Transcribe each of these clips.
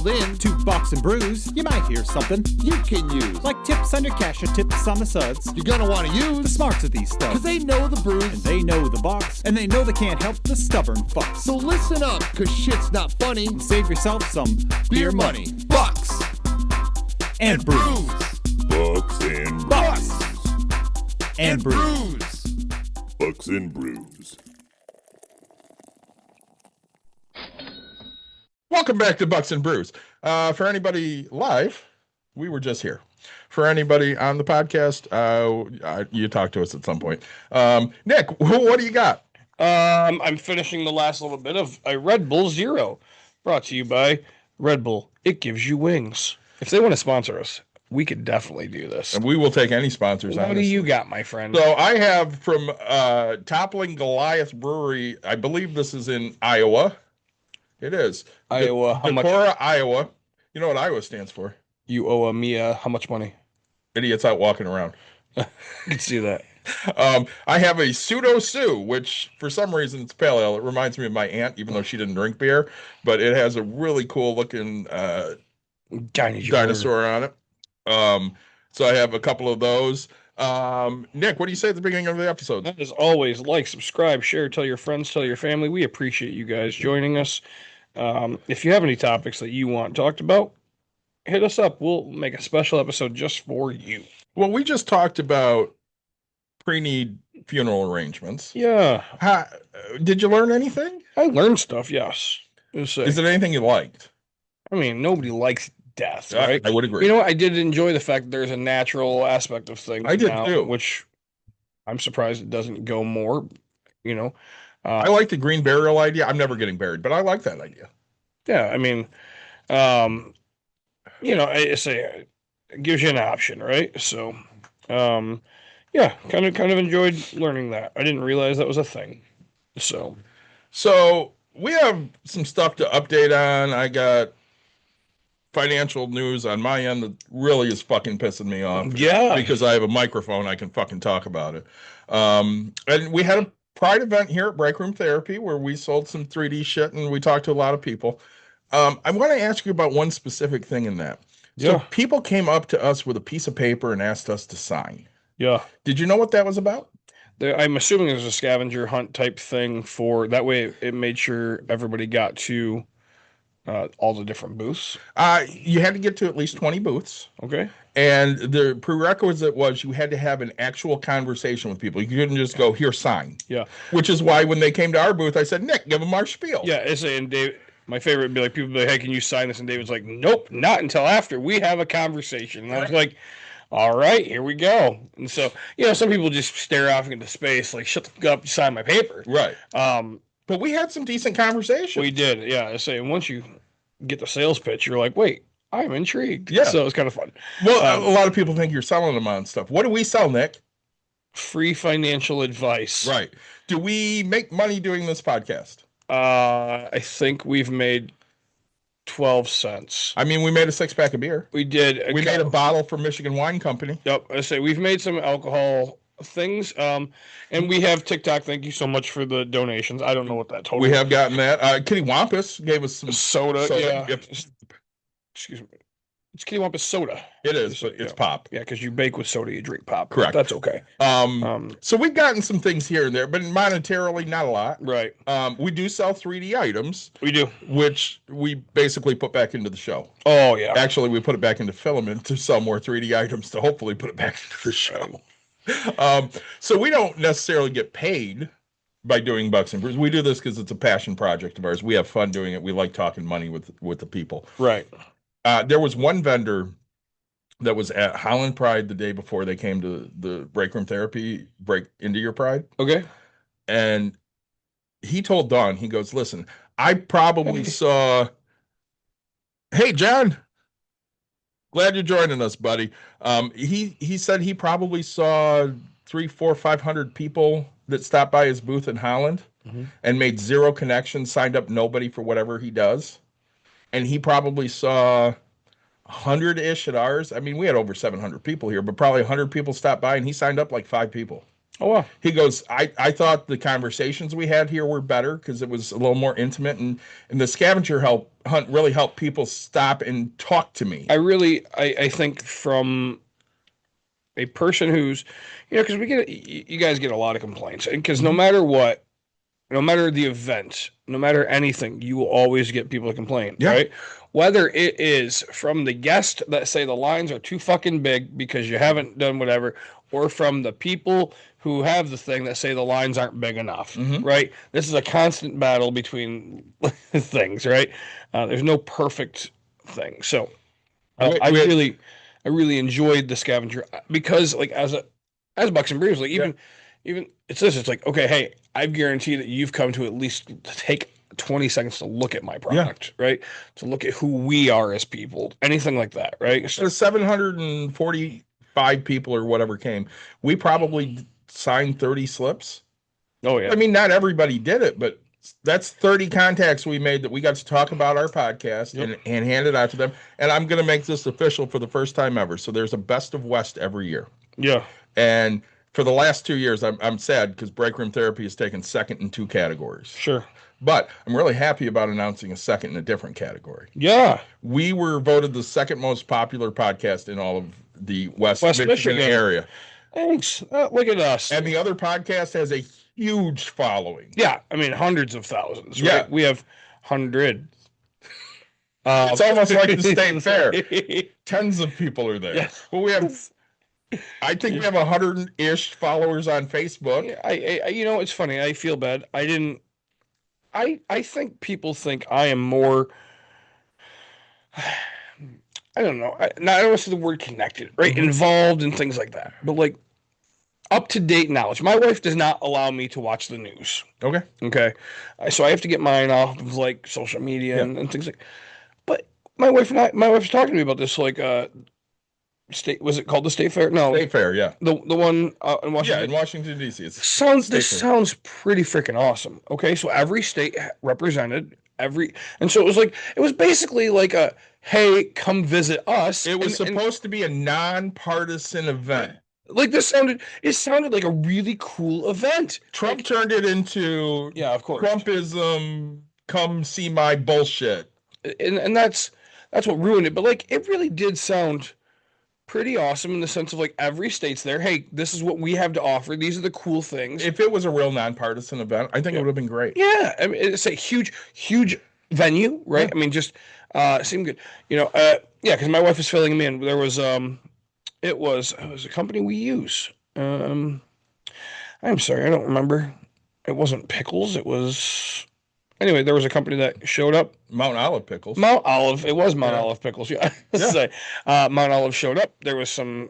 called in to Box and Brews, you might hear something you can use. like tips on your cash or tips on the suds. You're gonna want to The use smarts of these stuff. because they know the brews. And they know the box, and they know they can't help the stubborn fucks. So listen up, because shit's not funny. And save yourself some Beer money. Bucks. and brews. Bucks and Bucks Bucks. and brews. Brews. Bucks and Brews. Welcome back to Bucks and Brews. For anybody live, we were just here. For anybody on the podcast, you talk to us at some point. Nick, what do you got? I'm finishing the last little bit of a Red Bull Zero, brought to you by Red Bull. It gives you wings. If they want to sponsor us, we could definitely do this. And we will take any sponsors. What do honestly. you got, my friend? So I have from Toppling Goliath Brewery. I believe this is in Iowa. It is Iowa. How much? Decorah, Iowa. You know what Iowa stands for? You owe me how much money? Idiots out walking around. I can see that. I have a Pseudo Sue, which for some reason it's pale ale. It reminds me of my aunt, even though she didn't drink beer. But it has a really cool looking dinosaur on it. So I have a couple of those. Nick, what do you say at the beginning of the episode? As always, like, subscribe, share, tell your friends, tell your family. We appreciate you guys joining us. If you have any topics that you want talked about, hit us up. We'll make a special episode just for you. Well, we just talked about pre-need funeral arrangements. Yeah. Did you learn anything? I learned stuff, yes. Is it anything you liked? I mean, nobody likes death, right? I would agree. You know what? I did enjoy the fact that there's a natural aspect of things. I did now, too. Which I'm surprised it doesn't go more, you know. I like the green burial idea. I'm never getting buried, but I like that idea. Yeah, I mean, you know, I say it gives you an option, right? So, yeah, kind of enjoyed learning that. I didn't realize that was a thing. So we have some stuff to update on. I got financial news on my end that really is fucking pissing me off. Yeah. Because I have a microphone, I can fucking talk about it. And we had a Pride event here at Break Room Therapy where we sold some 3D shit and we talked to a lot of people. I want to ask you about one specific thing in that. So Yeah. people came up to us with a piece of paper and asked us to sign. Yeah. Did you know what that was about? I'm assuming there's a scavenger hunt type thing for that way it made sure everybody got to all the different booths. You had to get to at least 20 booths. Okay. And the prerequisite was you had to have an actual conversation with people. You couldn't just go, here, sign. Yeah. Which is why when they came to our booth, I said, Nick, give them our spiel. Yeah. And Dave, my favorite would be like, people would be like, hey, can you sign this? And David's like, nope, not until after we have a conversation. And I was like, all right, here we go. And so, you know, some people just stare off into space, like, shut the fuck up, sign my paper. Right. But we had some decent conversation. We did. Yeah. I say, once you get the sales pitch, you're like, wait, I'm intrigued. Yeah. So it was kind of fun. Well, a lot of people think you're selling them on stuff. What do we sell, Nick? Free financial advice. Right. Do we make money doing this podcast? I think we've made 12 cents. I mean, we made a 6-pack of beer. We did. We made a bottle for Michigan Wine Company. Yep. I say we've made some alcohol things. And we have TikTok. Thank you so much for the donations. I don't know what that total. We have gotten that. Kitty Wampus gave us some soda. Yeah. Yep. Excuse me. It's Kitty Wampus soda. It is, but it's pop. Yeah, because you bake with soda, you drink pop. Correct. That's okay. So we've gotten some things here and there, but monetarily, not a lot. Right. We do sell 3D items. We do. Which we basically put back into the show. Oh, yeah. Actually, we put it back into filament to sell more 3D items to hopefully put it back into the show. So we don't necessarily get paid by doing Bucks and Brews. We do this because it's a passion project of ours. We have fun doing it. We like talking money with the people. Right. There was one vendor that was at Holland Pride the day before they came to the Break Room Therapy, Break Into Your Pride. Okay. And he told Dawn, he goes, listen, I probably saw, hey, John, glad you're joining us, buddy. He said he probably saw 300, 400, 500 people that stopped by his booth in Holland and made zero connections, signed up nobody for whatever he does. And he probably saw 100-ish at ours. I mean, we had over 700 people here, but probably 100 people stopped by, and he signed up like 5 people. Oh, wow. He goes, I thought the conversations we had here were better because it was a little more intimate, and the scavenger hunt really helped people stop and talk to me. I think from a person who's, because you guys get a lot of complaints, and because no matter what, no matter the event, no matter anything, you will always get people to complain, Yeah. right? Whether it is from the guest that say the lines are too fucking big because you haven't done whatever, or from the people who have the thing that say the lines aren't big enough, right? This is a constant battle between things, right? There's no perfect thing. So I really enjoyed the scavenger because, like, as Bucks and Brews, like even it's like, okay, hey, I've guaranteed that you've come to at least take 20 seconds to look at my product, right? To look at who we are as people, anything like that, right? So, There's 745 people or whatever came. We probably signed 30 slips. oh yeah, I mean, not everybody did it, but that's 30 contacts we made that we got to talk about our podcast and hand it out to them. And I'm going to make this official for the first time ever. So there's a Best of West every year. yeah, And for the last 2 years, I'm sad because Break Room Therapy has taken second in 2 categories. sure, But I'm really happy about announcing a second in a different category. yeah. We were voted the second most popular podcast in all of the West Michigan Michigan. area. Thanks. Look at us. And the other podcast has a huge following. Yeah, I mean hundreds of thousands. Yeah. Right? We have hundreds. It's almost like the state fair. Tens of people are there. Yeah. Well, I think we have 100-ish followers on Facebook. Yeah, it's funny. I feel bad. I think people think I am more. I don't know. I don't want to say the word connected, right? Involved in things like that. But like up to date knowledge. My wife does not allow me to watch the news. Okay. Okay. So I have to get mine off of like social media and things like. But my wife's talking to me about this like state. Was it called the state fair? No, State fair, yeah. the one in Washington. Yeah, in Washington, D.C. This Sounds pretty freaking awesome. Okay, so every state represented and so it was basically like a, hey, come visit us. It was supposed to be a nonpartisan event. Like it sounded like a really cool event. Trump turned it into of course. Trumpism, come see my bullshit. And that's what ruined it. But like it really did sound pretty awesome in the sense of like every state's there. Hey, this is what we have to offer. These are the cool things. If it was a real nonpartisan event, I think it would have been great. Yeah, I mean, it's a huge venue, right? I mean, just seemed good. Because my wife was filling me in. There was it was a company we use. I'm sorry, I don't remember. It wasn't Pickles. It was anyway. There was a company that showed up. Mount Olive Pickles. Mount Olive. It was Mount Olive Pickles. Yeah. Say, Mount Olive showed up. There was some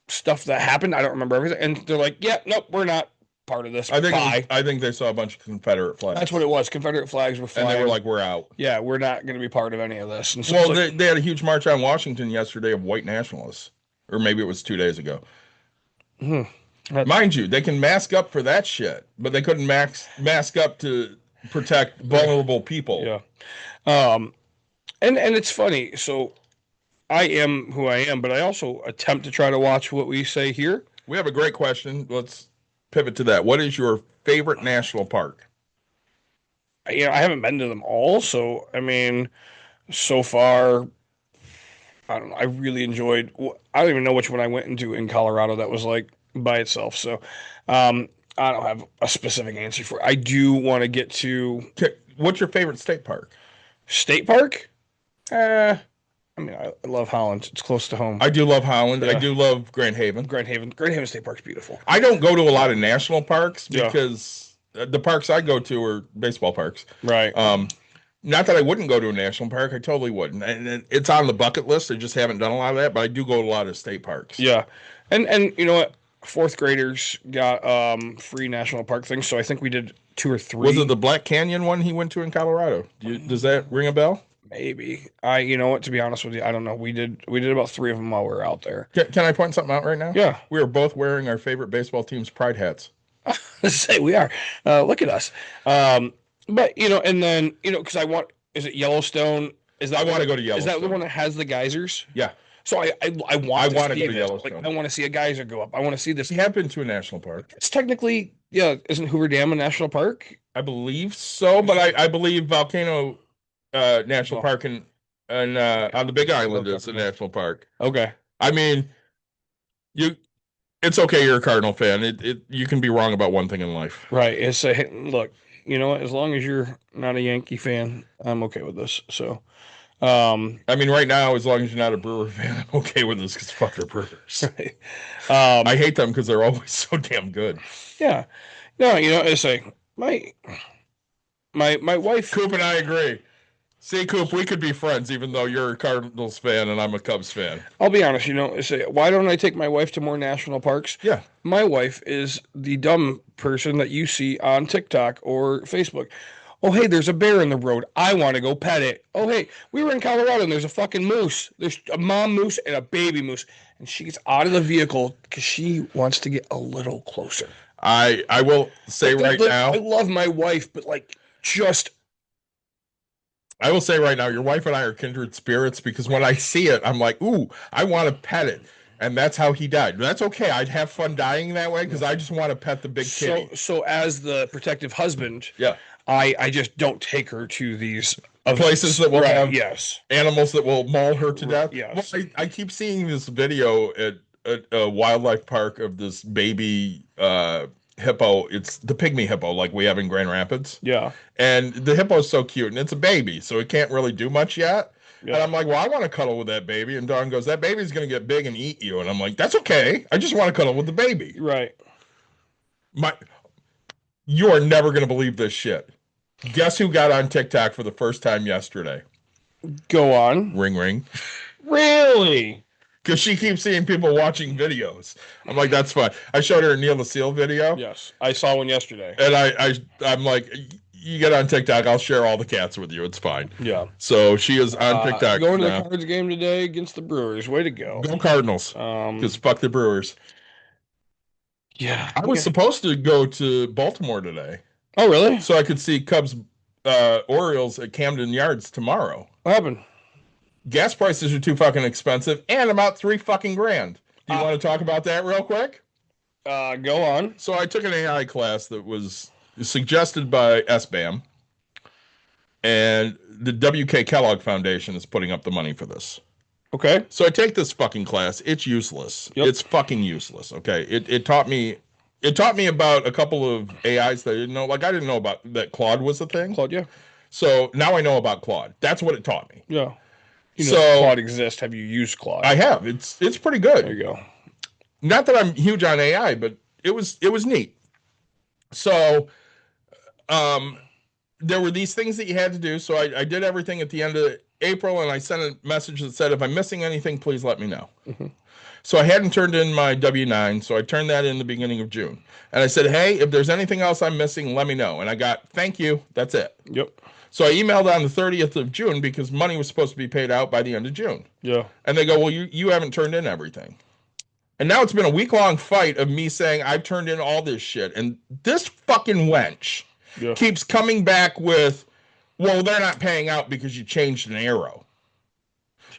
stuff that happened. I don't remember everything. And they're like, "Yeah, nope, we're not part of this." I think they saw a bunch of Confederate flags. That's what it was. Confederate flags were flying. And they were like, "We're out." Yeah, we're not going to be part of any of this. And so they had a huge march on Washington yesterday of white nationalists, or maybe it was 2 days ago. Mind you, they can mask up for that shit, but they couldn't mask up to protect vulnerable people. Yeah. And it's funny. So I am who I am, but I also attempt to try to watch what we say here. We have a great question. Let's pivot to that. What is your favorite national park? I haven't been to them all, so I mean, so far, I don't know. I really enjoyed. I don't even know which one I went into in Colorado that was like by itself. So, I don't have a specific answer for it. I do want to get to. What's your favorite state park? State park? I mean, I love Holland. It's close to home. I do love Holland. Yeah. I do love Grand Haven. Grand Haven State Park's beautiful. I don't go to a lot of national parks because the parks I go to are baseball parks. Right. Not that I wouldn't go to a national park. I totally wouldn't. And it's on the bucket list. I just haven't done a lot of that, but I do go to a lot of state parks. Yeah. And you know what? Fourth graders got free national park things, so I think we did 2 or 3. Was it the Black Canyon one he went to in Colorado? Does that ring a bell? Maybe. You know what? To be honest with you, I don't know. We did about 3 of them while we were out there. Can I point something out right now? Yeah. We are both wearing our favorite baseball team's pride hats. Say we are. Look at us. But and then because I want. Is it Yellowstone? I want to go to Yellowstone. Is that the one that has the geysers? Yeah. So I want I to wanna see go to this. Yellowstone. Like, I want to see a geyser go up. I want to see this. We have been to a national park. It's technically, yeah, isn't Hoover Dam a national park? I believe so, but I believe Volcano National Oh. Park and on the Big Island is a Okay. national park. Okay. I mean, it's okay. You're a Cardinal fan. You can be wrong about one thing in life. Right. It's a look. You know what? As long as you're not a Yankee fan, I'm okay with this. So, I mean, right now, as long as you're not a Brewer fan, I'm okay with this because fuck the Brewers. I hate them because they're always so damn good. Yeah. No, you know, it's like my wife. Coop and I agree. See, Coop, we could be friends even though you're a Cardinals fan and I'm a Cubs fan. I'll be honest, you know, it's like, why don't I take my wife to more national parks? Yeah. My wife is the dumb person that you see on TikTok or Facebook. Oh, hey, there's a bear in the road. I want to go pet it. Oh, hey, we were in Colorado and there's a fucking moose. There's a mom moose and a baby moose. And she gets out of the vehicle because she wants to get a little closer. I will say right now. I love my wife, but like just. I will say right now, your wife and I are kindred spirits because when I see it, I'm like, ooh, I want to pet it. And that's how he died. That's okay. I'd have fun dying that way because I just want to pet the big kitty. So as the protective husband, yeah, I just don't take her to these places that will have yes animals that will maul her to death. Yes. Well, I keep seeing this video at a wildlife park of this baby hippo. It's the pygmy hippo like we have in Grand Rapids. Yeah. And the hippo is so cute and it's a baby, so it can't really do much yet. Yeah. And I'm like, well, I want to cuddle with that baby. And Dawn goes, that baby's going to get big and eat you. And I'm like, that's okay. I just want to cuddle with the baby. Right. You are never going to believe this shit. Guess who got on TikTok for the first time yesterday? Go on. Ring ring. Really? Because she keeps seeing people watching videos. I'm like, that's fine. I showed her a Neil Lucille video. Yes. I saw one yesterday. And I'm like, you get on TikTok, I'll share all the cats with you. It's fine. Yeah. So she is on TikTok. Going to the Cards game today against the Brewers. Way to go. Go Cardinals. Because fuck the Brewers. Yeah. I was supposed to go to Baltimore today. Oh, really? So I could see Cubs Orioles at Camden Yards tomorrow. What happened? Gas prices are too fucking expensive and I'm out $3 fucking grand. Do you want to talk about that real quick? Go on. So I took an AI class that was suggested by SBAM, and the W.K. Kellogg Foundation is putting up the money for this. Okay. So I take this fucking class. It's useless. Yep. It's fucking useless. Okay. It taught me about a couple of AIs that I didn't know. Like I didn't know about that Claude was a thing. Claude, yeah. So now I know about Claude. That's what it taught me. Yeah. You know So Claude exists. Have you used Claude? I have. It's pretty good. There you go. Not that I'm huge on AI, but it was neat. So there were these things that you had to do. So I did everything at the end of April, and I sent a message that said, if I'm missing anything, please let me know. Mm-hmm. So I hadn't turned in my W-9, so I turned that in the beginning of June. And I said, hey, if there's anything else I'm missing, let me know. And I got, thank you, that's it. Yep. So I emailed on the 30th of June because money was supposed to be paid out by the end of June. Yeah. And they go, well, you haven't turned in everything. And now it's been a week-long fight of me saying I've turned in all this shit. And this fucking wench keeps coming back with, well, they're not paying out because you changed an arrow.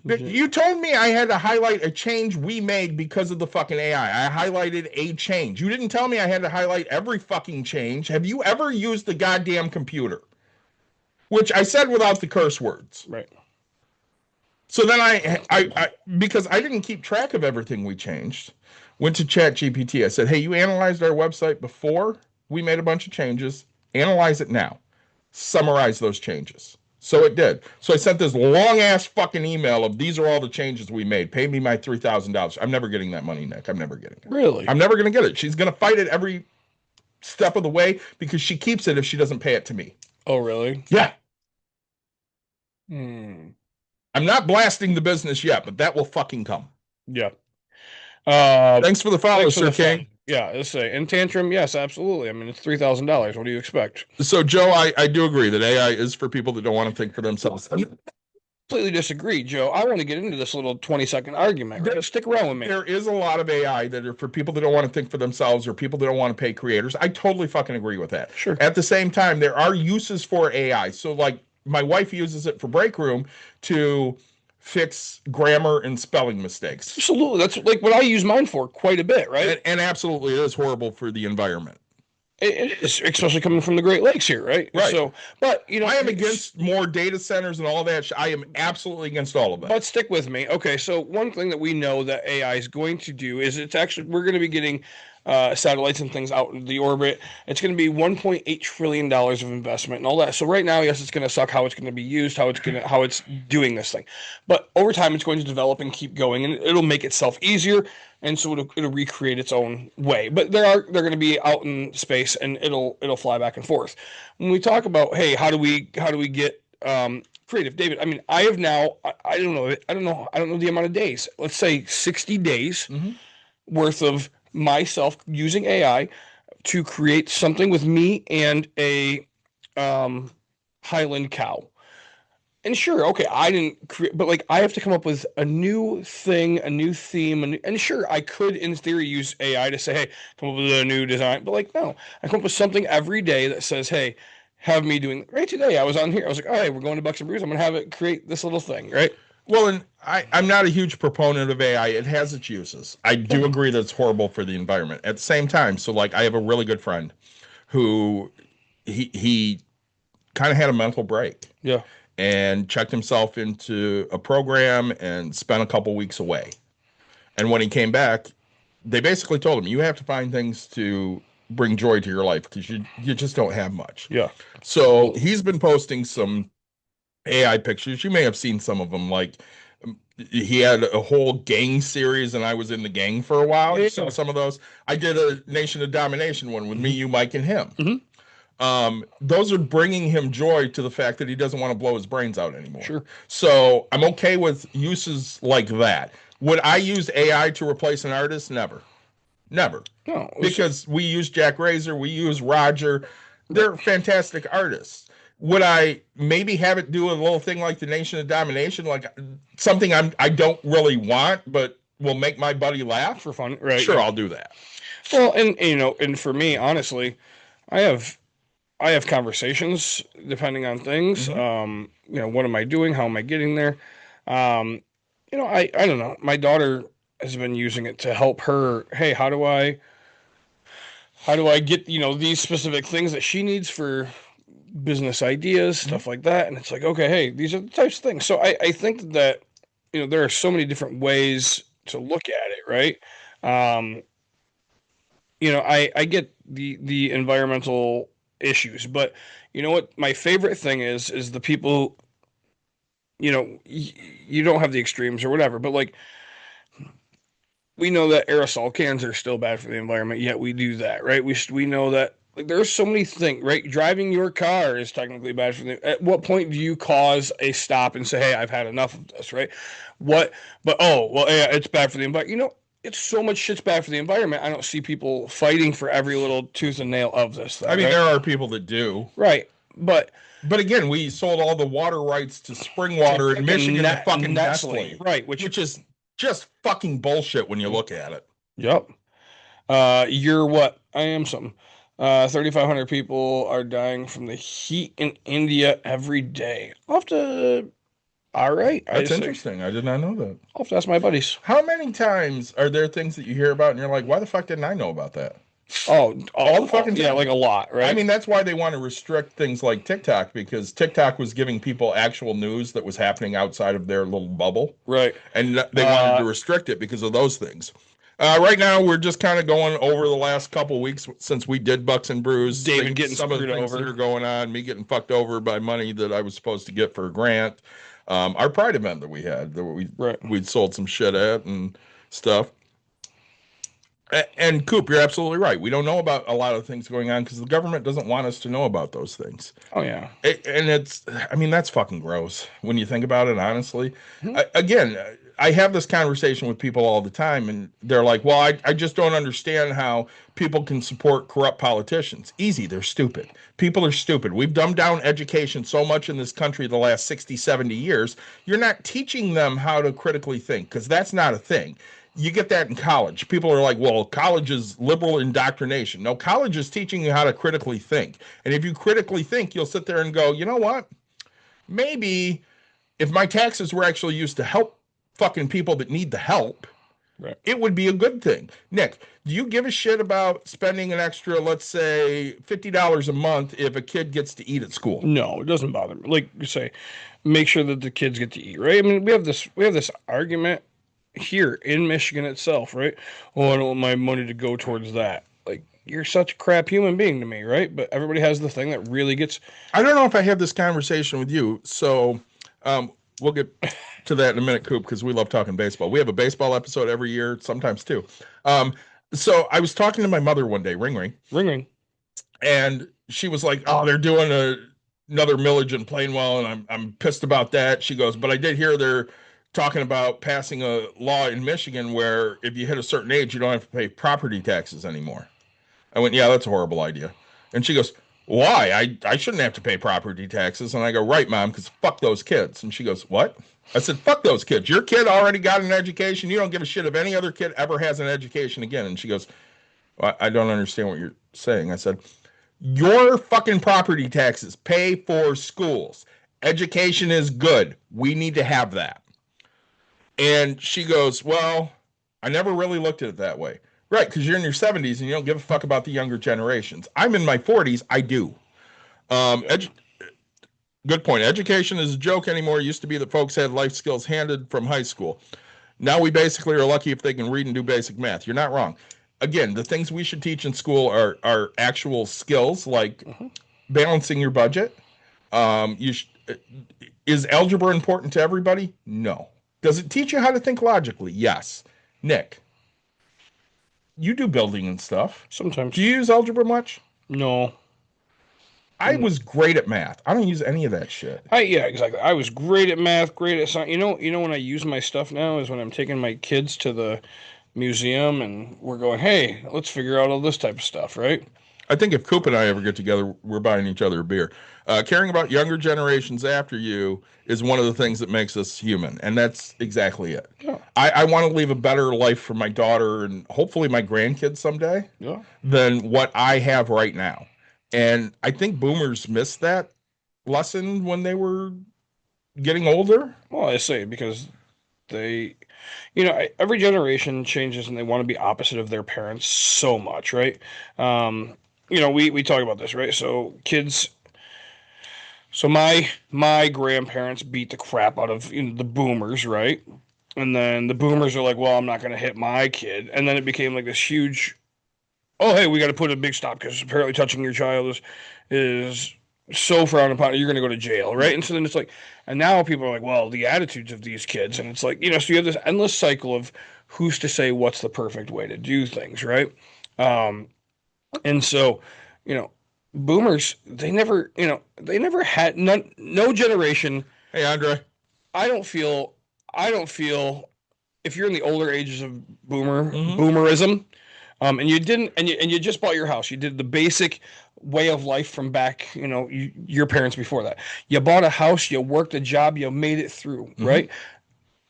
But you told me I had to highlight a change we made because of the fucking AI. I highlighted a change. You didn't tell me I had to highlight every fucking change. Have you ever used the goddamn computer? Which I said without the curse words. Right. So then I because I didn't keep track of everything we changed, went to ChatGPT. I said, hey, you analyzed our website before we made a bunch of changes. Analyze it now. Summarize those changes. So it did. So I sent this long-ass fucking email of these are all the changes we made. Pay me my $3,000. I'm never getting that money, Nick. I'm never getting it. Really? I'm never going to get it. She's going to fight it every step of the way because she keeps it if she doesn't pay it to me. Oh, really? Yeah. I'm not blasting the business yet, but that will fucking come. Yeah. Thanks for the follow, Sir King. Yeah, let's say in tantrum, yes, absolutely. I mean, it's $3,000. What do you expect? So, Joe, I do agree that AI is for people that don't want to think for themselves. I completely disagree, Joe. I want to get into this little 20-second argument. Right? Stick around with me. There is a lot of AI that are for people that don't want to think for themselves or people that don't want to pay creators. I totally fucking agree with that. Sure. At the same time, there are uses for AI. So, like, my wife uses it for Break Room to fix grammar and spelling mistakes. Absolutely. That's like what I use mine for quite a bit, right? And absolutely, it is horrible for the environment. It is, especially coming from the Great Lakes here, right? Right. So, but I am against more data centers and all that. I am absolutely against all of that. But stick with me. Okay, so one thing that we know that AI is going to do is we're going to be getting satellites and things out into the orbit. It's going to be $1.8 trillion of investment and all that. So right now, yes, it's going to suck how it's going to be used, how it's doing this thing. But over time, it's going to develop and keep going, and it'll make itself easier. And so it'll recreate its own way. But they're going to be out in space, and it'll fly back and forth. When we talk about, hey, how do we get creative, David? I mean, I have now, I don't know the amount of days. Let's say 60 days worth of myself using AI to create something with me and a Highland cow. And sure, okay, I didn't create, but like I have to come up with a new thing, a new theme, and sure, I could in theory use AI to say, hey, come up with a new design, but like no, I come up with something every day that says, hey, have me doing right today. I was on here, I was like, all right, we're going to Bucks and Brews. I'm gonna have it create this little thing, right? Well, and I'm not a huge proponent of AI. It has its uses. I do agree that it's horrible for the environment. At the same time, so like I have a really good friend who he kind of had a mental break. Yeah. And checked himself into a program and spent a couple weeks away. And when he came back, they basically told him, you have to find things to bring joy to your life because you just don't have much. Yeah. So he's been posting some AI pictures. You may have seen some of them. Like he had a whole gang series, and I was in the gang for a while. You saw some of those. I did a Nation of Domination one with me, you, Mike, and him. Those are bringing him joy to the fact that he doesn't want to blow his brains out anymore. Sure. So I'm okay with uses like that. Would I use AI to replace an artist? Never. No, Because we use Jack Razor, we use Roger. They're fantastic artists. Would I maybe have it do a little thing like the Nation of Domination, like something I don't really want, but will make my buddy laugh for fun, right? Sure, I'll do that. Well, and and for me, honestly, I have conversations depending on things. What am I doing? How am I getting there? I don't know. My daughter has been using it to help her. Hey, how do I get, these specific things that she needs for business ideas, stuff like that. And it's like, okay, hey, these are the types of things. So I think that, there are so many different ways to look at it, right? I get the environmental issues, but you know what my favorite thing is the people, you don't have the extremes or whatever, but like we know that aerosol cans are still bad for the environment, yet we do that, right? We know that like there's so many things, right? Driving your car is technically bad for the. At what point do you cause a stop and say, hey, I've had enough of this, right? But yeah, it's bad for the environment. It's so much shit's bad for the environment. I don't see people fighting for every little tooth and nail of this thing. I mean, right? there are people that do. Right. But again, we sold all the water rights to spring water in Michigan to fucking Nestle. Right. Which is just fucking bullshit when you look at it. Yep. You're what? I am something. 3,500 people are dying from the heat in India every day. I'll have to... All right. That's interesting. I did not know that. I'll have to ask my buddies. How many times are there things that you hear about and you're like, why the fuck didn't I know about that? Oh, all the fucking time. Yeah, like a lot, right? I mean, that's why they want to restrict things like TikTok, because TikTok was giving people actual news that was happening outside of their little bubble. Right. And they wanted to restrict it because of those things. Right now, we're just kind of going over the last couple of weeks since we did Bucks and Brews. David getting some of the things that are going on, me getting fucked over by money that I was supposed to get for a grant. Our Pride event that we had, that we'd sold some shit at and stuff. And Coop, you're absolutely right. We don't know about a lot of things going on because the government doesn't want us to know about those things. Oh, yeah. That's fucking gross when you think about it, honestly. Again, I have this conversation with people all the time, and they're like, well, I just don't understand how people can support corrupt politicians. Easy, they're stupid. People are stupid. We've dumbed down education so much in this country the last 60, 70 years. You're not teaching them how to critically think, because that's not a thing. You get that in college. People are like, well, college is liberal indoctrination. No, college is teaching you how to critically think. And if you critically think, you'll sit there and go, you know what? Maybe if my taxes were actually used to help fucking people that need the help, Right. it would be a good thing. Nick, do you give a shit about spending an extra, let's say, $50 a month if a kid gets to eat at school? No, it doesn't bother me. Like you say, make sure that the kids get to eat, right? I mean, we have this argument here in Michigan itself, right? Oh, I don't want my money to go towards that. Like, you're such a crap human being to me, right? But everybody has the thing that really gets. I don't know if I had this conversation with you, so we'll get to that in a minute, Coop, because we love talking baseball. We have a baseball episode every year, sometimes two. So I was talking to my mother one day, ring ring, Ring. and she was like, "Oh, they're doing another millage in Plainwell, and I'm pissed about that." She goes, "But I did hear they're talking about passing a law in Michigan where if you hit a certain age, you don't have to pay property taxes anymore." I went, "Yeah, that's a horrible idea." And she goes, "Why? I shouldn't have to pay property taxes." And I go, "Right, Mom, because fuck those kids." And she goes, "What?" I said, "Fuck those kids. Your kid already got an education. You don't give a shit if any other kid ever has an education again." And she goes, I don't understand what you're saying. I said, "Your fucking property taxes pay for schools. Education is good. We need to have that." And she goes, "Well, I never really looked at it that way." Right, because you're in your 70s and you don't give a fuck about the younger generations. I'm in my 40s. I do. Good point. Education is a joke anymore. It used to be that folks had life skills handed from high school. Now we basically are lucky if they can read and do basic math. You're not wrong. Again, the things we should teach in school are actual skills like balancing your budget. Is algebra important to everybody? No. Does it teach you how to think logically? Yes. Nick, you do building and stuff. Sometimes. Do you use algebra much? No. I was great at math. I don't use any of that shit. Yeah, exactly. I was great at math, great at science. You know when I use my stuff now is when I'm taking my kids to the museum and we're going, hey, let's figure out all this type of stuff, right? I think if Coop and I ever get together, we're buying each other a beer. Caring about younger generations after you is one of the things that makes us human, and that's exactly it. Yeah. I want to leave a better life for my daughter and hopefully my grandkids someday than what I have right now. And I think boomers missed that lesson when they were getting older. Well, I say because they, every generation changes and they want to be opposite of their parents so much, right? We talk about this, right? So kids. So my grandparents beat the crap out of the boomers, right? And then the boomers are like, well, I'm not going to hit my kid. And then it became like this huge, oh, hey, we got to put a big stop because apparently touching your child is so frowned upon. You're going to go to jail, right? And so then it's like, and now people are like, well, the attitudes of these kids. And it's like, so you have this endless cycle of who's to say what's the perfect way to do things, right? And so, boomers, they never had no generation. Hey, Andre. I don't feel if you're in the older ages of boomerism, and you didn't, and you just bought your house, you did the basic way of life from back, your parents before that. You bought a house, you worked a job, you made it through, right?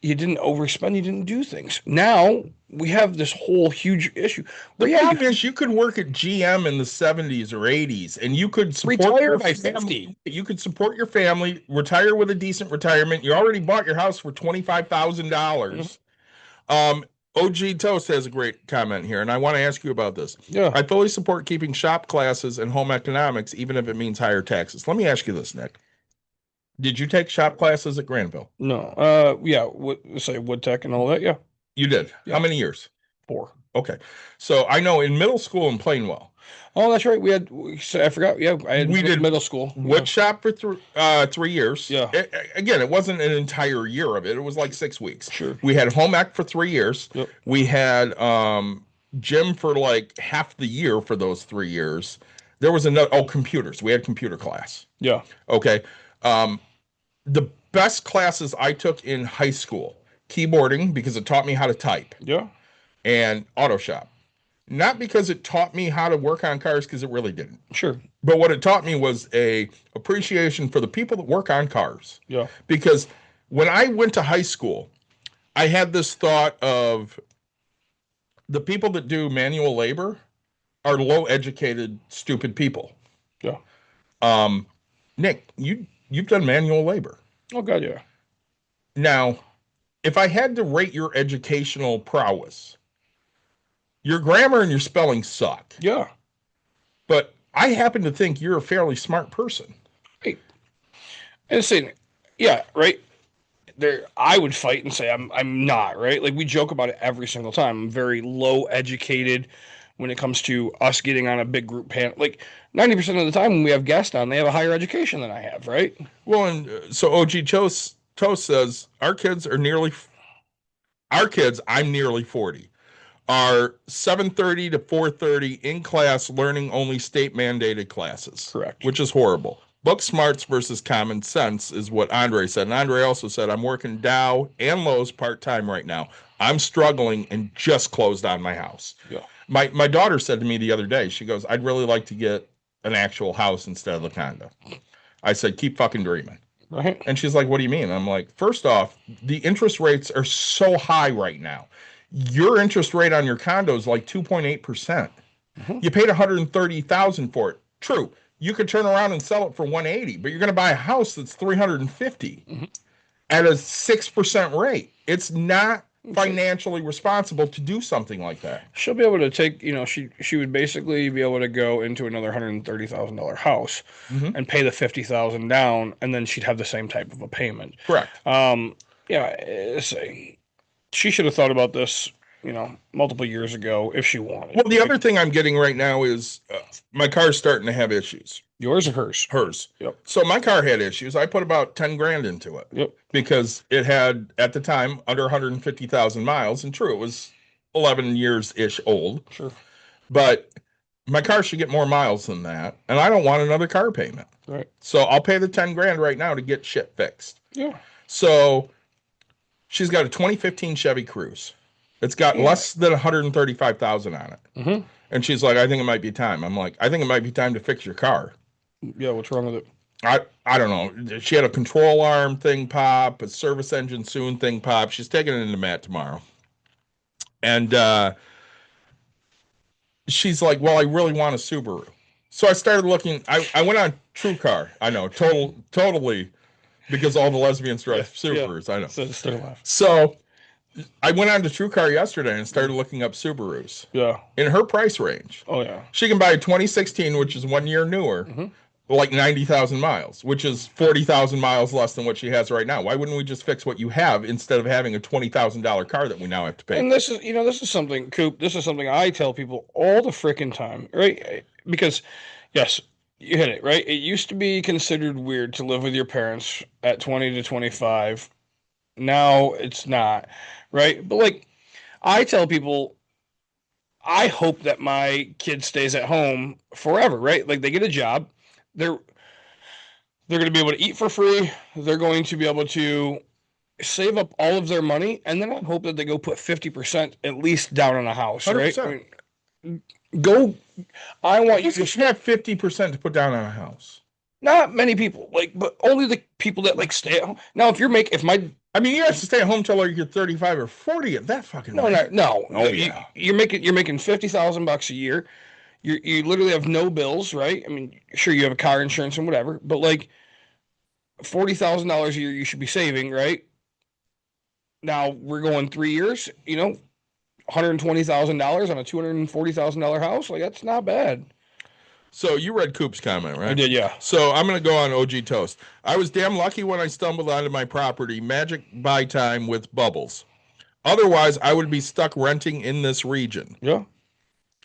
You didn't overspend, you didn't do things. Now we have this whole huge issue. The problem is you could work at GM in the 70s or 80s and you could support retire your by family. 50. You could support your family, retire with a decent retirement. You already bought your house for $25,000. OG Toast has a great comment here, and I want to ask you about this. Yeah. I fully support keeping shop classes and home economics, even if it means higher taxes. Let me ask you this, Nick. Did you take shop classes at Granville? No. Yeah. Say wood tech and all that. Yeah. You did. Yeah. How many years? 4. Okay. So I know in middle school in Plainwell. Oh, that's right. I forgot. Yeah. We did middle school. Wood shop for 3 years. Yeah. Again, it wasn't an entire year of it. It was like 6 weeks. Sure. We had home ec for 3 years. Yep. We had gym for like half the year for those 3 years. There was computers. We had computer class. Yeah. Okay. The best classes I took in high school, keyboarding because it taught me how to type. Yeah. And auto shop. Not because it taught me how to work on cars, because it really didn't. Sure. But what it taught me was a appreciation for the people that work on cars. Yeah. Because when I went to high school, I had this thought of the people that do manual labor are low educated, stupid people. Yeah. Nick, you've done manual labor. Oh God, yeah. Now, if I had to rate your educational prowess, your grammar and your spelling suck. Yeah. But I happen to think you're a fairly smart person. Right. And saying, yeah, right. There, I would fight and say I'm not, right. Like we joke about it every single time. I'm very low educated when it comes to us getting on a big group panel. Like 90% of the time when we have guests on, they have a higher education than I have, right? Well, and so OG Toast says our kids. I'm nearly 40. Are 7:30 to 4:30 in class learning only state mandated classes. Correct. Which is horrible. Book smarts versus common sense is what Andre said. And Andre also said, I'm working Dow and Lowe's part-time right now. I'm struggling and just closed on my house. Yeah. My daughter said to me the other day, she goes, I'd really like to get an actual house instead of the condo. I said, keep fucking dreaming. Right. And she's like, what do you mean? I'm like, first off, the interest rates are so high right now. Your interest rate on your condo is like 2.8%. Mm-hmm. You paid $130,000 for it. True. You could turn around and sell it for 180, but you're going to buy a house that's 350 at a 6% rate. It's not financially responsible to do something like that. She'll be able to take, she would basically be able to go into another $130,000 house and pay the $50,000 down, and then she'd have the same type of a payment. Correct. She should have thought about this, multiple years ago if she wanted. Well, the other thing I'm getting right now is my car's starting to have issues. Yours or hers? Hers. Yep. So my car had issues. I put about 10 grand into it. Yep. Because it had, at the time, under 150,000 miles. And true, it was 11 years-ish old. Sure. But my car should get more miles than that. And I don't want another car payment. Right. So I'll pay the 10 grand right now to get shit fixed. Yeah. So she's got a 2015 Chevy Cruze. It's got less than 135,000 on it. Mm-hmm. And she's like, I think it might be time. I'm like, I think it might be time to fix your car. Yeah, what's wrong with it? I don't know. She had a control arm thing pop, a service engine soon thing pop. She's taking it into Matt tomorrow. And she's like, well, I really want a Subaru. So I started looking. I went on TrueCar. I know, totally, because all the lesbians drive Subarus. I know. So I went on to TrueCar yesterday and started looking up Subarus. Yeah. In her price range. Oh, yeah. She can buy a 2016, which is 1 year newer, like 90,000 miles, which is 40,000 miles less than what she has right now. Why wouldn't we just fix what you have instead of having a $20,000 car that we now have to pay? And this is something, Coop, this is something I tell people all the freaking time, right? Because, yes, you hit it, right? It used to be considered weird to live with your parents at 20 to 25. Now it's not, right? But like, I tell people, I hope that my kid stays at home forever, right? Like they get a job, they're going to be able to eat for free. They're going to be able to save up all of their money, and then I hope that they go put 50% at least down on a house, 100%. right? I mean, I want you You should have 50% to put down on a house. Not many people, but only the people that like stay at home. Now, if you have to stay at home till you're 35 or 40 at that fucking no. Oh, yeah. You're making $50,000 a year. You literally have no bills, right? I mean, sure you have a car insurance and whatever, but like $40,000 a year you should be saving, right? Now we're going 3 years, $120,000 on a $240,000 house. Like that's not bad. So you read Coop's comment, right? I did, yeah. So I'm going to go on OG Toast. I was damn lucky when I stumbled onto my property, magic buy time with bubbles. Otherwise, I would be stuck renting in this region. Yeah.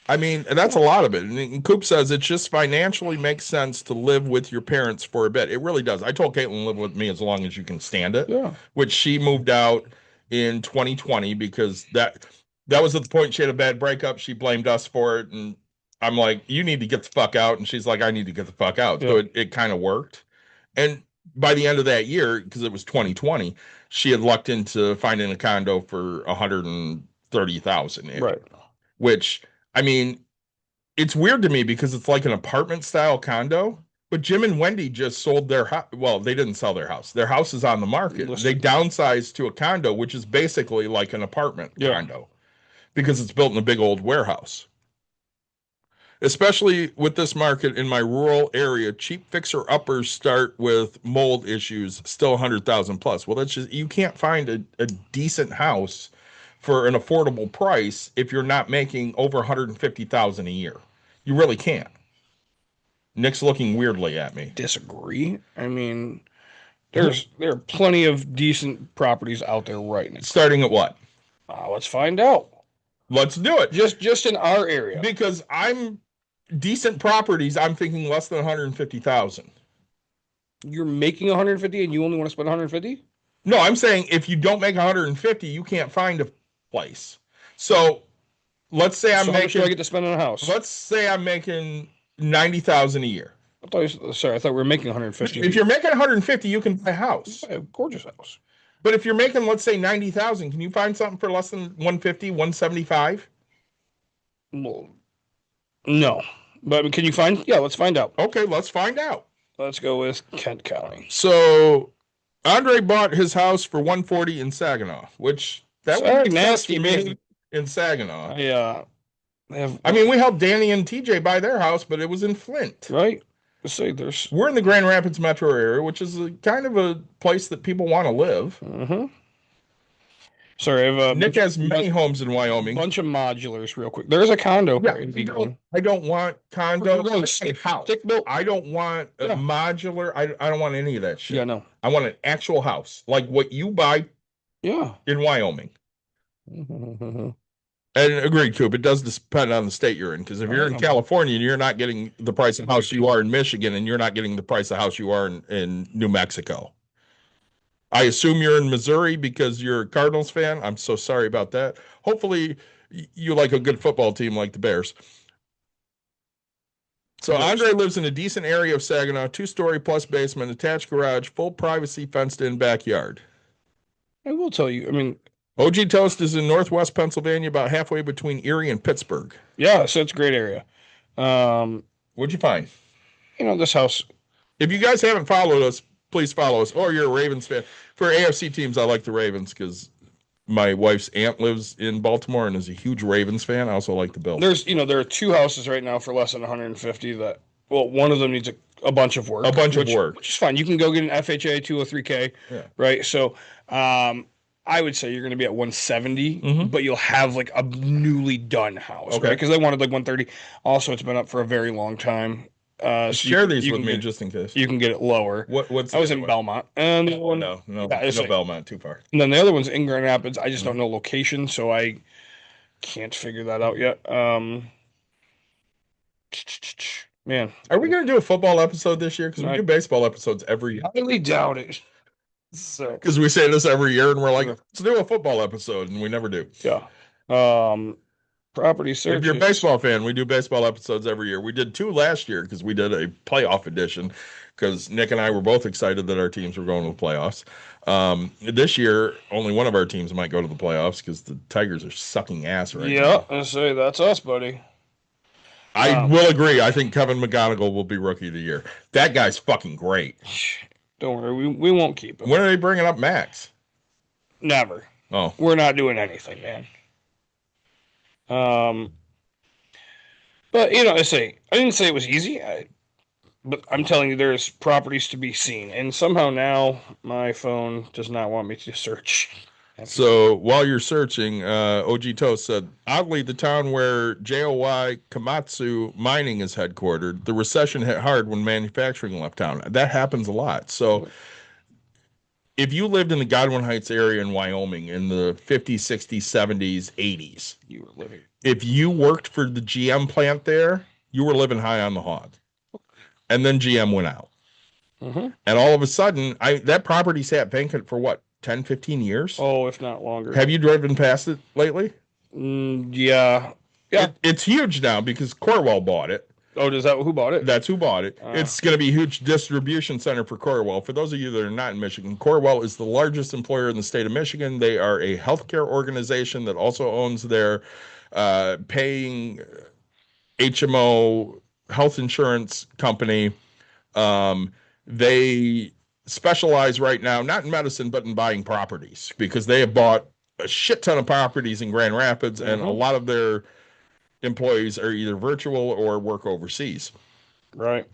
I mean, that's a lot of it. And Coop says it just financially makes sense to live with your parents for a bit. It really does. I told Caitlin to live with me as long as you can stand it. Yeah. Which she moved out in 2020 because that was at the point she had a bad breakup. She blamed us for it. And I'm like, you need to get the fuck out. And she's like, I need to get the fuck out. Yeah. So it kind of worked. And by the end of that year, because it was 2020, she had lucked into finding a condo for $130,000. Right. Which, I mean, it's weird to me because it's like an apartment style condo. But Jim and Wendy just sold their house. Well, they didn't sell their house. Their house is on the market. They downsized to a condo, which is basically like an apartment condo because it's built in a big old warehouse. Especially with this market in my rural area, cheap fixer-uppers start with mold issues, still 100,000 plus. Well, that's just, you can't find a decent house for an affordable price if you're not making over 150,000 a year. You really can't. Nick's looking weirdly at me. Disagree. I mean, there are plenty of decent properties out there right now. Starting at what? Let's find out. Let's do it. Just in our area. Because I'm decent properties, I'm thinking less than 150,000. You're making 150 and you only want to spend 150? No, I'm saying if you don't make 150, you can't find a place. So let's say I'm So how much do I making get to spend on a house? let's say I'm making 90,000 a year. I thought we were making 150. If you're making 150, you can buy a house. Buy a gorgeous house. But if you're making, let's say 90,000, can you find something for less than 150, 175? Well, no. But can you find? Yeah, let's find out. Okay, let's find out. Let's go with Kent County. So Andre bought his house for 140 in Saginaw, which that would be nasty, man. In Saginaw. I mean, we helped Danny and TJ buy their house, but it was in Flint. Right. We're in the Grand Rapids metro area, which is kind of a place that people want to live. Mm-hmm. Sorry, Nick has many homes in Wyoming. Bunch of modulars, real quick. There's a condo. Yeah, I don't want condos. Stick built. I don't want a modular. I don't want any of that shit. Yeah, no. I want an actual house, like what you buy. Yeah. In Wyoming. And agreed, Coop. It does depend on the state you're in, because if you're in California, you're not getting the price of house you are in Michigan, and you're not getting the price of house you are in New Mexico. I assume you're in Missouri because you're a Cardinals fan. I'm so sorry about that. Hopefully, you like a good football team like the Bears. So Andre lives in a decent area of Saginaw, 2-story plus basement, attached garage, full privacy, fenced-in backyard. I will tell you, I mean, OG Toast is in northwest Pennsylvania, about halfway between Erie and Pittsburgh. Yeah, so it's a great area. What'd you find? This house. If you guys haven't followed us, please follow us. Or you're a Ravens fan. For AFC teams, I like the Ravens because my wife's aunt lives in Baltimore and is a huge Ravens fan. I also like the Bills. There are 2 houses right now for less than 150 that, well, one of them needs a bunch of work. Which is fine. You can go get an FHA 203K, right? So, I would say you're going to be at 170, but you'll have like a newly done house, right? Because they wanted like 130. Also, it's been up for a very long time. Share these with me just in case. You can get it lower. I was in Belmont, and the one, no Belmont, too far. And then the other one's in Grand Rapids. I just don't know location, so I can't figure that out yet. Man, are we going to do a football episode this year? Because we do baseball episodes every year. I highly doubt it. Because we say this every year, and we're like, let's do a football episode, and we never do. Yeah. Property searches. If you're a baseball fan, we do baseball episodes every year. We did 2 last year because we did a playoff edition because Nick and I were both excited that our teams were going to the playoffs. This year, only one of our teams might go to the playoffs because the Tigers are sucking ass right now. Yeah, I say that's us, buddy. I will agree. I think Kevin McGonigal will be Rookie of the Year. That guy's fucking great. Don't worry, we won't keep him. When are they bringing up Max? Never. Oh. We're not doing anything, man. But I didn't say it was easy, but I'm telling you, there's properties to be seen, and somehow now my phone does not want me to search. So while you're searching, OG Toast said, oddly, the town where JOY Komatsu Mining is headquartered, the recession hit hard when manufacturing left town. That happens a lot. So if you lived in the Godwin Heights area in Wyoming in the 50s, 60s, 70s, 80s, you were living. If you worked for the GM plant there, you were living high on the hog. And then GM went out. And all of a sudden, that property sat vacant for what, 10, 15 years? Oh, if not longer. Have you driven past it lately? Yeah. It's huge now because Corwell bought it. Oh, who bought it? That's who bought it. It's going to be a huge distribution center for Corwell. For those of you that are not in Michigan, Corwell is the largest employer in the state of Michigan. They are a healthcare organization that also owns their paying HMO health insurance company. They specialize right now, not in medicine, but in buying properties because they have bought a shit ton of properties in Grand Rapids, and a lot of their employees are either virtual or work overseas. Right.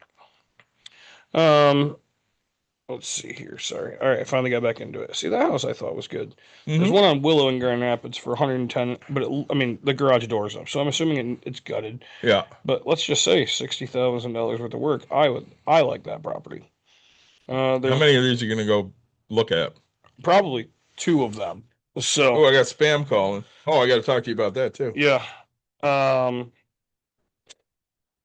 Let's see here. Sorry. All right, I finally got back into it. See, that house I thought was good. There's Mhm. one on Willow in Grand Rapids for 110, but I mean the garage door's up, so I'm assuming it's gutted. Yeah. But let's just say $60,000 worth of work. I like that property. How There's many of these are you going to go look at? probably two of them. Oh, So I got spam calling. Oh, I got to talk to you about that too. yeah.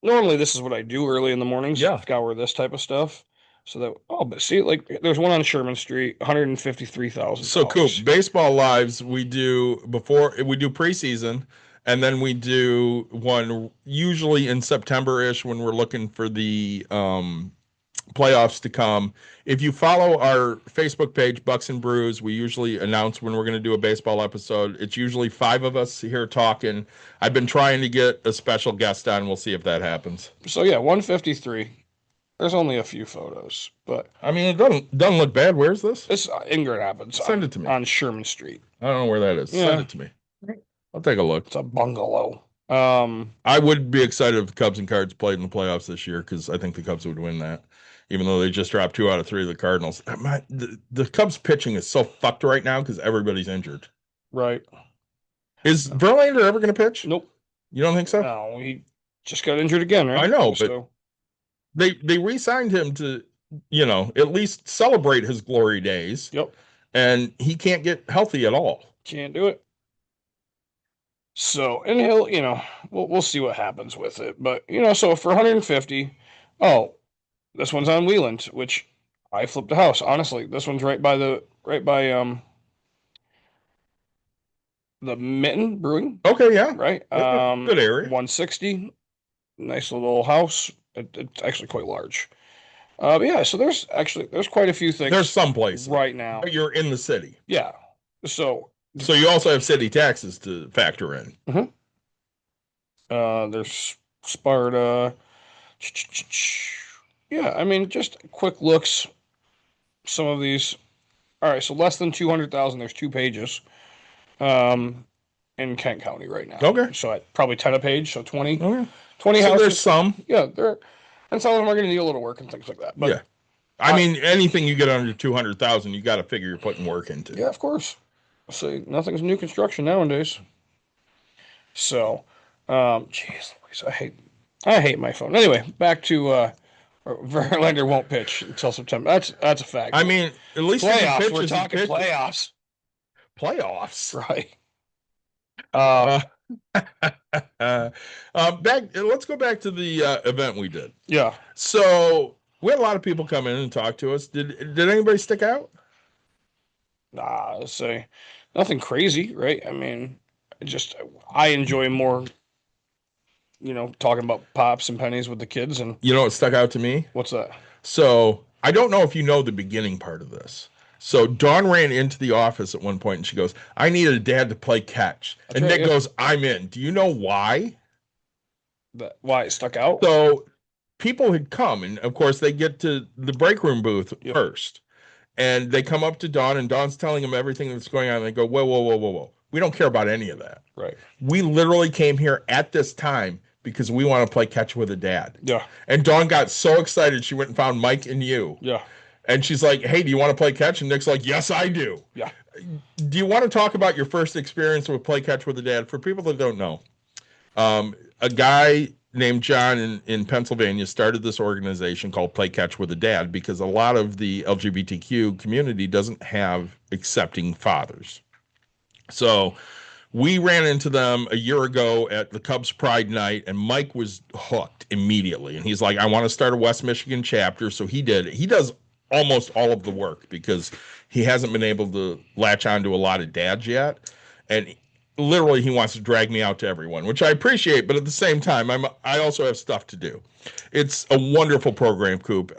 Normally this is what I do early in the mornings. Yeah. Scour this type of stuff. So that but see, like there's one on Sherman Street, $153,000. So Coop, baseball lives we do preseason, and then we do one usually in September-ish when we're looking for the playoffs to come. If you follow our Facebook page, Bucks and Brews, we usually announce when we're going to do a baseball episode. It's usually 5 of us here talking. I've been trying to get a special guest on. We'll see if that happens. So yeah, 153. There's only a few photos, but I mean, it doesn't look bad. Where's this? it's in Grand Rapids. Send it to me. On Sherman Street. I don't know where that is. Yeah. Send it to me. I'll take a look. It's a bungalow. I would be excited if the Cubs and Cards played in the playoffs this year because I think the Cubs would win that, even though they just dropped 2 out of 3 of the Cardinals. The Cubs pitching is so fucked right now because everybody's injured. Right. Is Verlander ever going to pitch? Nope. You don't think so? No, he just got injured again, right? I know, but So, they re-signed him to, at least celebrate his glory days. yep, And he can't get healthy at all. can't do it. So, and he'll, we'll see what happens with it. But, so for 150, this one's on Wheeland, which I flipped a house. Honestly, this one's right by the Mitten Brewing, Okay, yeah. right? Good area. 160, nice little house. It's actually quite large. But yeah, so there's quite a few things. There's some places right now. You're in the city. Yeah. So you also have city taxes to factor in. there's Sparta. Yeah, I mean, just quick looks. Some of these. All right, so less than 200,000. There's 2 pages. In Kent County right now. Okay. So probably 10 a page, so 20. Okay. 20 So houses. there's some. Yeah, and some of them are going to need a little work and things like that. But yeah. I mean, anything you get under 200,000, you got to figure you're putting work into. yeah, of course. See, nothing's new construction nowadays. So, jeez, I hate my phone. Anyway, back to Verlander won't pitch until September. That's a fact. I mean, at least if he playoffs. pitches, We're he talking pitches. playoffs, Playoffs. right? Let's go back to the event we did. Yeah. So we had a lot of people come in and talk to us. Did anybody stick out? Let's say nothing crazy, right? I mean, I enjoy more, talking about pops and pennies with the kids. And You know what stuck out to me? what's that? So I don't know if you know the beginning part of this. So Dawn ran into the office at one point and she goes, I need a dad to play catch. That's and right, Nick yeah. goes, I'm in. Do you know why? Why it stuck out? So people had come, and of course they get to the break room booth first. And they come up to Dawn, and Dawn's telling them everything that's going on. And they go, whoa, whoa, whoa, whoa, whoa. We don't care about any of that. Right. We literally came here at this time because we want to play catch with a dad. Yeah. And Dawn got so excited, she went and found Mike and you. Yeah. And she's like, hey, do you want to play catch? And Nick's like, yes, I do. Yeah. Do you want to talk about your first experience with play catch with a dad? For people that don't know, a guy named John in Pennsylvania started this organization called Play Catch with a Dad because a lot of the LGBTQ community doesn't have accepting fathers. So we ran into them a year ago at the Cubs Pride Night, and Mike was hooked immediately. And he's like, I want to start a West Michigan chapter. So he did. He does almost all of the work because he hasn't been able to latch onto a lot of dads yet. And literally he wants to drag me out to everyone, which I appreciate, but at the same time, I also have stuff to do. It's a wonderful program, Coop.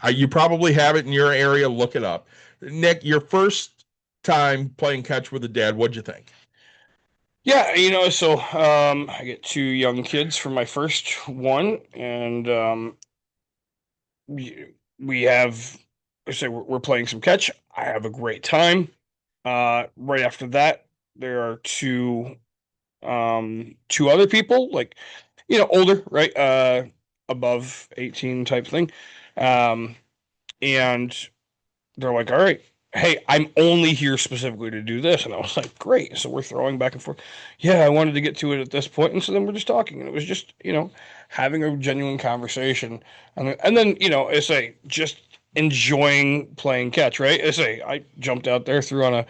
You probably have it in your area. Look it up. Nick, your first time playing catch with a dad, what'd you think? Yeah, so I get 2 young kids for my first one, and we have, we're playing some catch. I have a great time. Right after that, there are 2 two other people, like, older, right? Above 18 type thing. Um, and they're like, all right, hey, I'm only here specifically to do this. And I was like, great. So we're throwing back and forth. Yeah, I wanted to get to it at this point. And so then we're just talking. And it was just, having a genuine conversation. And then, it's just enjoying playing catch, right? I jumped out there, threw on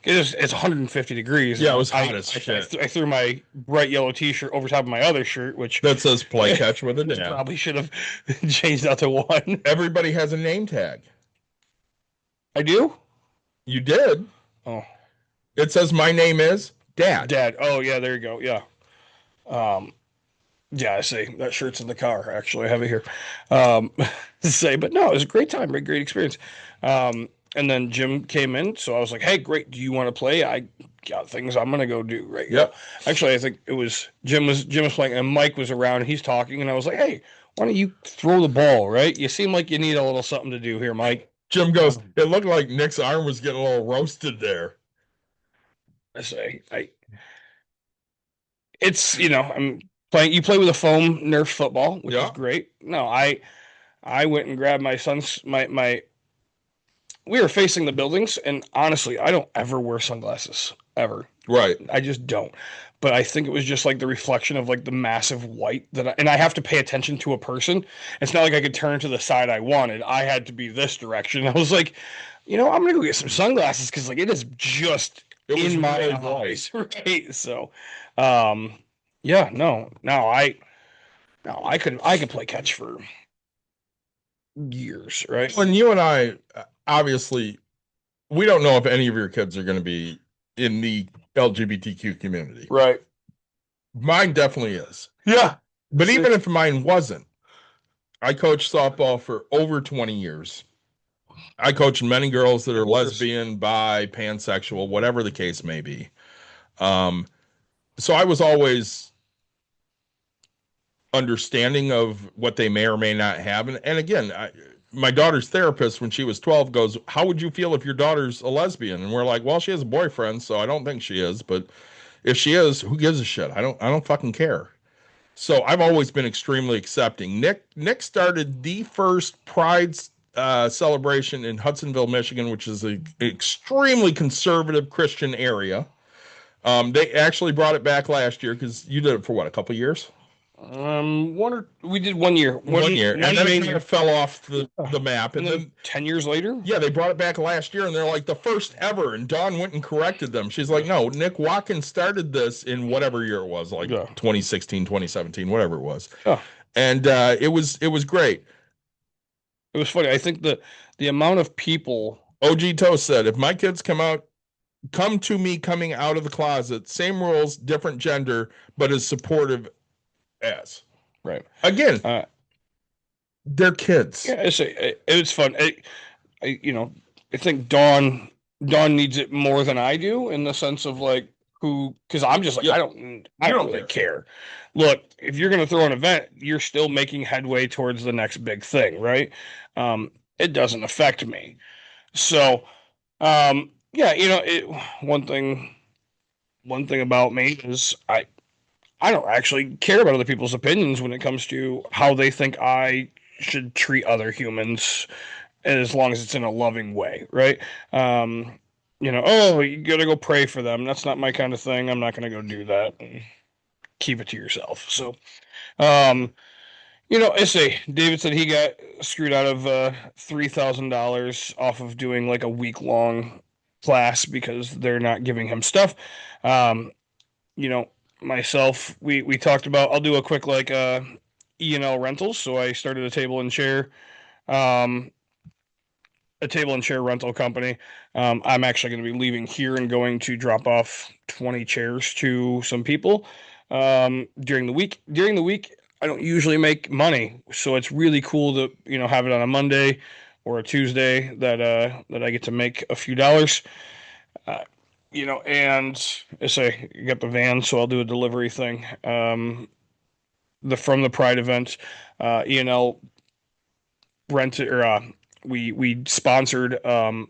it's 150 degrees. Yeah, it was hot as shit. I threw my bright yellow t-shirt over top of my other shirt, which That says play catch with a dad. probably should have changed out to one. Everybody has a name tag. I do? You did. Oh. It says my name is Dad. Dad. Oh, yeah, there you go. Yeah. Yeah, I see. That shirt's in the car, actually. I have it here. But no, it was a great time, great experience. And then Jim came in, so I was like, hey, great, do you want to play? I got things I'm gonna go do right now. Yep. Actually, I think it was Jim was playing, and Mike was around, and he's talking, and I was like, hey, why don't you throw the ball, right? You seem like you need a little something to do here, Mike. Jim goes, it looked like Nick's arm was getting a little roasted there. It's, I'm playing, you play with a foam Nerf football, which is great. No, I went and grabbed my son's, we were facing the buildings, and honestly, I don't ever wear sunglasses, ever. Right. I just don't. But I think it was just like the reflection of like the massive white and I have to pay attention to a person. It's not like I could turn to the side I wanted. I had to be this direction. I was like, I'm gonna go get some sunglasses because like it is just in my eyes, right? So, yeah, no, I could play catch for years, right? When you and I, obviously, we don't know if any of your kids are going to be in the LGBTQ community. Right. Mine definitely is. Yeah. But even if mine wasn't, I coached softball for over 20 years. I coached many girls that are lesbian, bi, pansexual, whatever the case may be. So I was always understanding of what they may or may not have. And again, my daughter's therapist, when she was 12, goes, how would you feel if your daughter's a lesbian? And we're like, well, she has a boyfriend, so I don't think she is. But if she is, who gives a shit? I don't fucking care. So I've always been extremely accepting. Nick started the first Pride celebration in Hudsonville, Michigan, which is an extremely conservative Christian area. They actually brought it back last year because you did it for what, a couple years? We did 1 year. One year. And then it kind of fell off the map. And then 10 years later? Yeah, they brought it back last year, and they're like, the first ever. And Dawn went and corrected them. She's like, no, Nick Watkins started this in whatever year it was, like 2016, 2017, whatever it was. Oh. And it was great. It was funny. I think the amount of people... OG Toast said, if my kids come to me coming out of the closet, same rules, different gender, but as supportive as. Right. Again, they're kids. Yeah, it's fun. I think Dawn needs it more than I do in the sense of like because I'm just like, I don't really care. Look, if you're going to throw an event, you're still making headway towards the next big thing, right? It doesn't affect me. So, yeah, one thing about me is I don't actually care about other people's opinions when it comes to how they think I should treat other humans, as long as it's in a loving way, right? You gotta go pray for them. That's not my kind of thing. I'm not gonna go do that. Keep it to yourself. So, David said he got screwed out of $3,000 off of doing like a week-long class because they're not giving him stuff. Myself, we talked about, I'll do a quick like E&L rentals. So I started a table and chair rental company. I'm actually going to be leaving here and going to drop off 20 chairs to some people during the week. During the week, I don't usually make money, so it's really cool to have it on a Monday or a Tuesday that I get to make a few dollars. And I say you got the van, so I'll do a delivery thing. From the Pride event, rented or we sponsored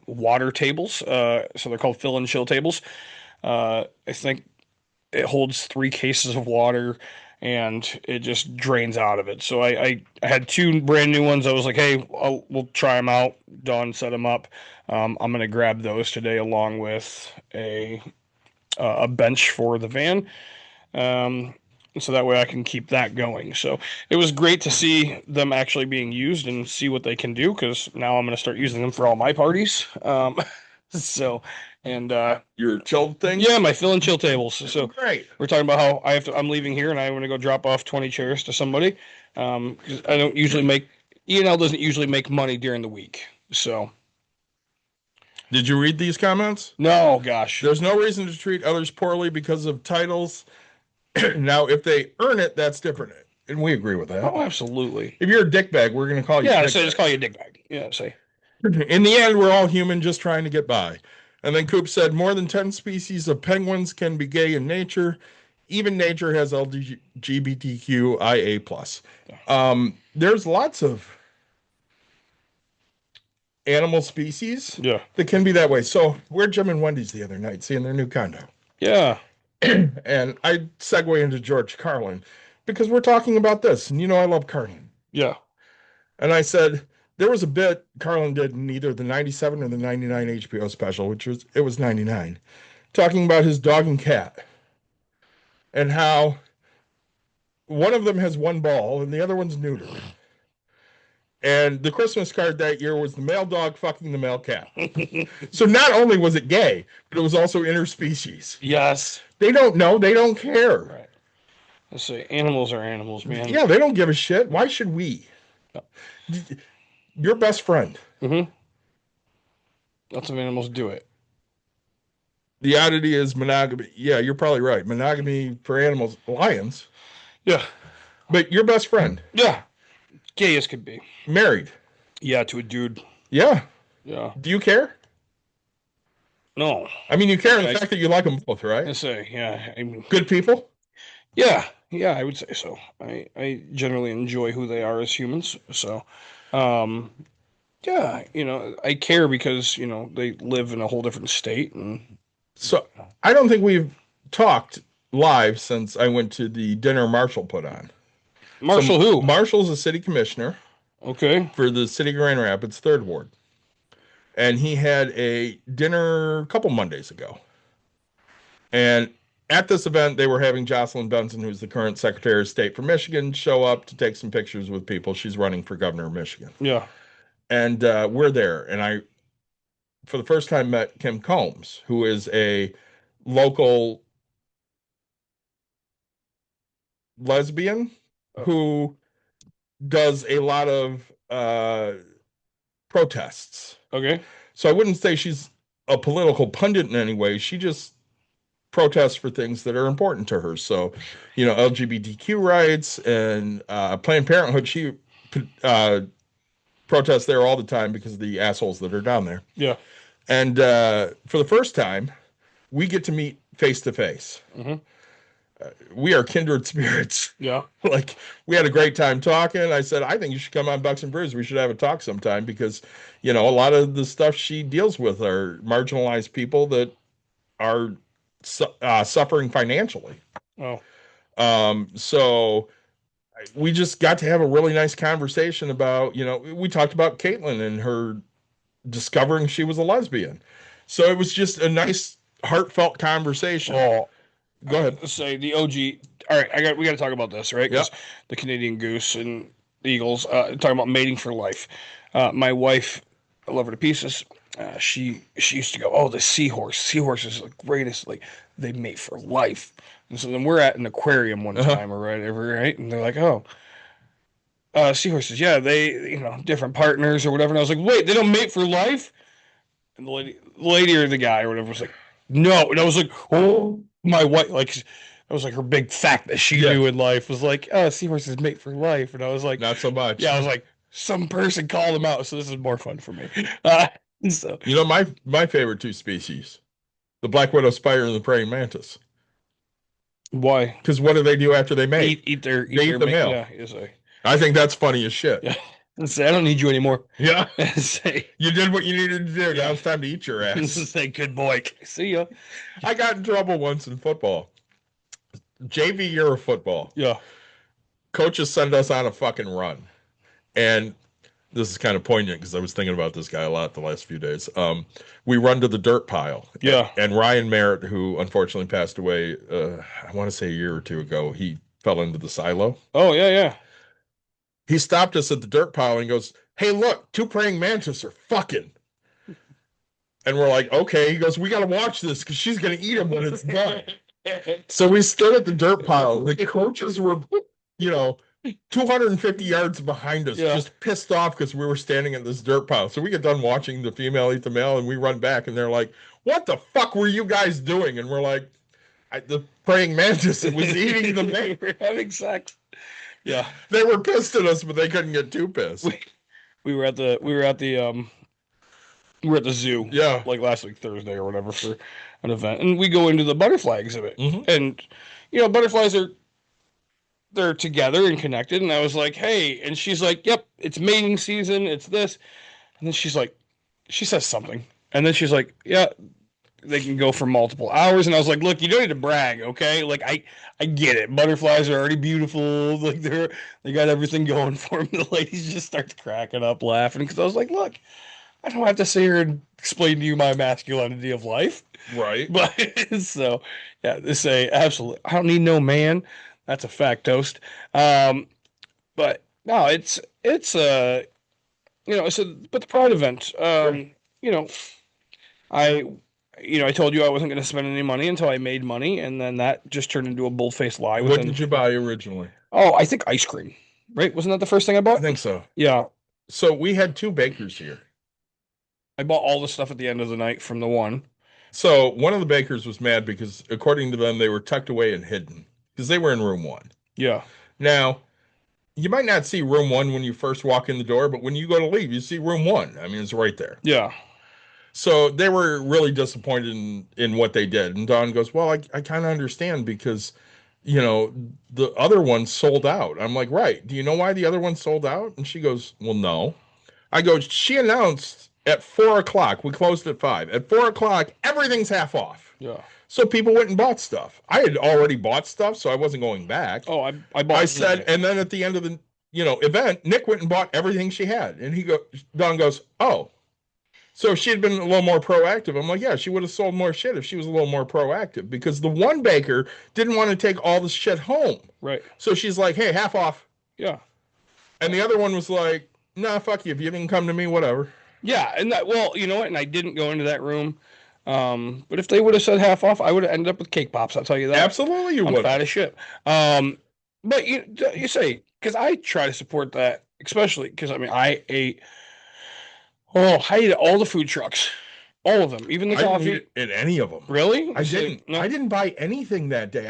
water tables. So they're called fill and chill tables. I think it holds 3 cases of water, and it just drains out of it. So I had 2 brand new ones. I was like, hey, we'll try them out. Dawn set them up. I'm gonna grab those today along with a bench for the van. So that way I can keep that going. So it was great to see them actually being used and see what they can do, because now I'm going to start using them for all my parties. So, and Your chill thing? yeah, my fill and chill tables. So Great. we're talking about how I'm leaving here and I want to go drop off 20 chairs to somebody. 'Cause I don't usually make, E&L doesn't usually make money during the week. So Did you read these comments? no, gosh. There's no reason to treat others poorly because of titles. Now, if they earn it, that's different. And we agree with that. Oh, absolutely. If you're a dickbag, we're going to call you Yeah, dickbag. so just call you a dickbag. Yeah, say. In the end, we're all human just trying to get by. And then Coop said, more than 10 species of penguins can be gay in nature. Even nature has LGBTQIA+. There's lots of animal species Yeah. that can be that way. So we're Jim and Wendy's the other night, seeing their new condo. Yeah. And I segue into George Carlin because we're talking about this. And you know I love Carlin. Yeah. And I said, there was a bit Carlin did in either the 97 or the 99 HBO special, it was 99, talking about his dog and cat and how one of them has one ball and the other one's neutered. And the Christmas card that year was the male dog fucking the male cat. So not only was it gay, but it was also interspecies. Yes. They don't know. They don't care. Right. Let's say animals are animals, man. Yeah, they don't give a shit. Why should we? Your best friend. Mm-hmm. Lots of animals do it. The oddity is monogamy. Yeah, you're probably right. Monogamy for animals, lions. Yeah. But your best friend, Yeah. Gay as could be. married. Yeah, to a dude. Yeah. Yeah. Do you care? No. I mean, you care in the I- fact that you like them both, right? I say, yeah. I mean, Good people? yeah. Yeah, I would say so. I generally enjoy who they are as humans. So, yeah, I care because, they live in a whole different state. And So I don't think we've talked live since I went to the dinner Marshall put on. Marshall, So who? Marshall's a city commissioner Okay. for the city of Grand Rapids, 3rd Ward. And he had a dinner a couple Mondays ago. And at this event, they were having Jocelyn Benson, who's the current Secretary of State for Michigan, show up to take some pictures with people. She's running for governor of Michigan. Yeah. And we're there. And I, for the first time, met Kim Combs, who is a local lesbian who does a lot of protests. Okay. So I wouldn't say she's a political pundit in any way. She just protests for things that are important to her. So, LGBTQ rights and Planned Parenthood, she protests there all the time because of the assholes that are down there. Yeah. And for the first time, we get to meet face to face. We are kindred spirits. Yeah. Like, we had a great time talking. I said, I think you should come on Bucks and Brews. We should have a talk sometime because, a lot of the stuff she deals with are marginalized people that are suffering financially. Oh. So we just got to have a really nice conversation about, we talked about Caitlin and her discovering she was a lesbian. So it was just a nice, heartfelt conversation. Oh. Go ahead. Say the OG. All right, we got to talk about this, right? Because the Canadian goose and the eagles talking about mating for life. My wife, I love her to pieces. She used to go, oh, the seahorse. Seahorse is the greatest. Like, they mate for life. And so then we're at an aquarium one time or whatever, right? And they're like, oh, seahorses, yeah, they, different partners or whatever. And I was like, wait, they don't mate for life? And the lady or the guy or whatever was like, no. And I was like, oh, my wife, like, that was like her big fact that she knew in life was like, oh, seahorses mate for life. And I was like, not so much. Yeah, I was like, some person called them out, so this is more fun for me. So my favorite 2 species, the black widow spider and the praying mantis. Why? Because what do they do after they mate? Eat the male. Yeah, yes, I think that's funny as shit. yeah. Say, I don't need you anymore. Yeah. Say, You did what you needed to do. Now it's time to eat your ass. say, good boy. See ya. I got in trouble once in football. JV year of football. Yeah. Coaches send us on a fucking run. And this is kind of poignant because I was thinking about this guy a lot the last few days. We run to the dirt pile. Yeah. And Ryan Merritt, who unfortunately passed away, I want to say a year or two ago, he fell into the silo. Oh, yeah, yeah. He stopped us at the dirt pile and goes, "Hey, look, two praying mantis are fucking." And we're like, okay. He goes, "We got to watch this because she's going to eat him when it's done." So we stood at the dirt pile. The coaches were, 250 yards behind us, Yeah. just pissed off because we were standing at this dirt pile. So we get done watching the female eat the male, and we run back, and they're like, "What the fuck were you guys doing?" And we're like, "The praying mantis was eating the male." We're having sex. Yeah. They were pissed at us, but they couldn't get too pissed. We were at the zoo. Yeah. Like last week Thursday or whatever for an event, and we go into the butterfly exhibit, Mhm. and butterflies they're together and connected, and I was like, "Hey," and she's like, "Yep, it's mating season, it's this," and then she's like, she says something, and then she's like, "Yeah, they can go for multiple hours," and I was like, "Look, you don't need to brag, okay? Like I get it. Butterflies are already beautiful. Like they got everything going for them." The ladies just starts cracking up, laughing because I was like, "Look, I don't have to sit here and explain to you my masculinity of life." Right. But so yeah, they say absolutely. I don't need no man. That's a fact toast. But no, it's but the Pride event. I I told you I wasn't going to spend any money until I made money, and then that just turned into a bull-faced lie. What did you buy originally? Oh, I think ice cream. Right? Wasn't that the first thing I I bought? think so. Yeah. So we had two bakers here. I bought all the stuff at the end of the night from the one. So one of the bakers was mad because, according to them, they were tucked away and hidden because they were in room one. Yeah. Now, you might not see room one when you first walk in the door, but when you go to leave, you see room one. I mean, it's right there. Yeah. So they were really disappointed in what they did. And Dawn goes, "Well, I kind of understand because, the other one sold out." I'm like, "Right. Do you know why the other one sold out?" And she goes, "Well, no." I go, "She announced at 4 o'clock. We closed at 5. At 4 o'clock, everything's half off." Yeah. So people went and bought stuff. I had already bought stuff, so I wasn't going back. Oh, I bought. I said, and then at the end of the event, Nick went and bought everything she had, and Don goes, "Oh, so if she had been a little more proactive." I'm like, "Yeah, she would have sold more shit if she was a little more proactive because the one baker didn't want to take all the shit home." Right. So she's like, "Hey, half off," Yeah. and the other one was like, "Nah, fuck you. If you didn't come to me, whatever." Yeah, and you know what? And I didn't go into that room. But if they would have said half off, I would have ended up with cake pops. I'll tell you that. Absolutely, you I'm would. fat as shit. But you say because I try to support that, especially because I ate all the food trucks, all of them, even the I didn't coffee. eat at any of them. Really? I So, didn't. no. I didn't buy anything that day.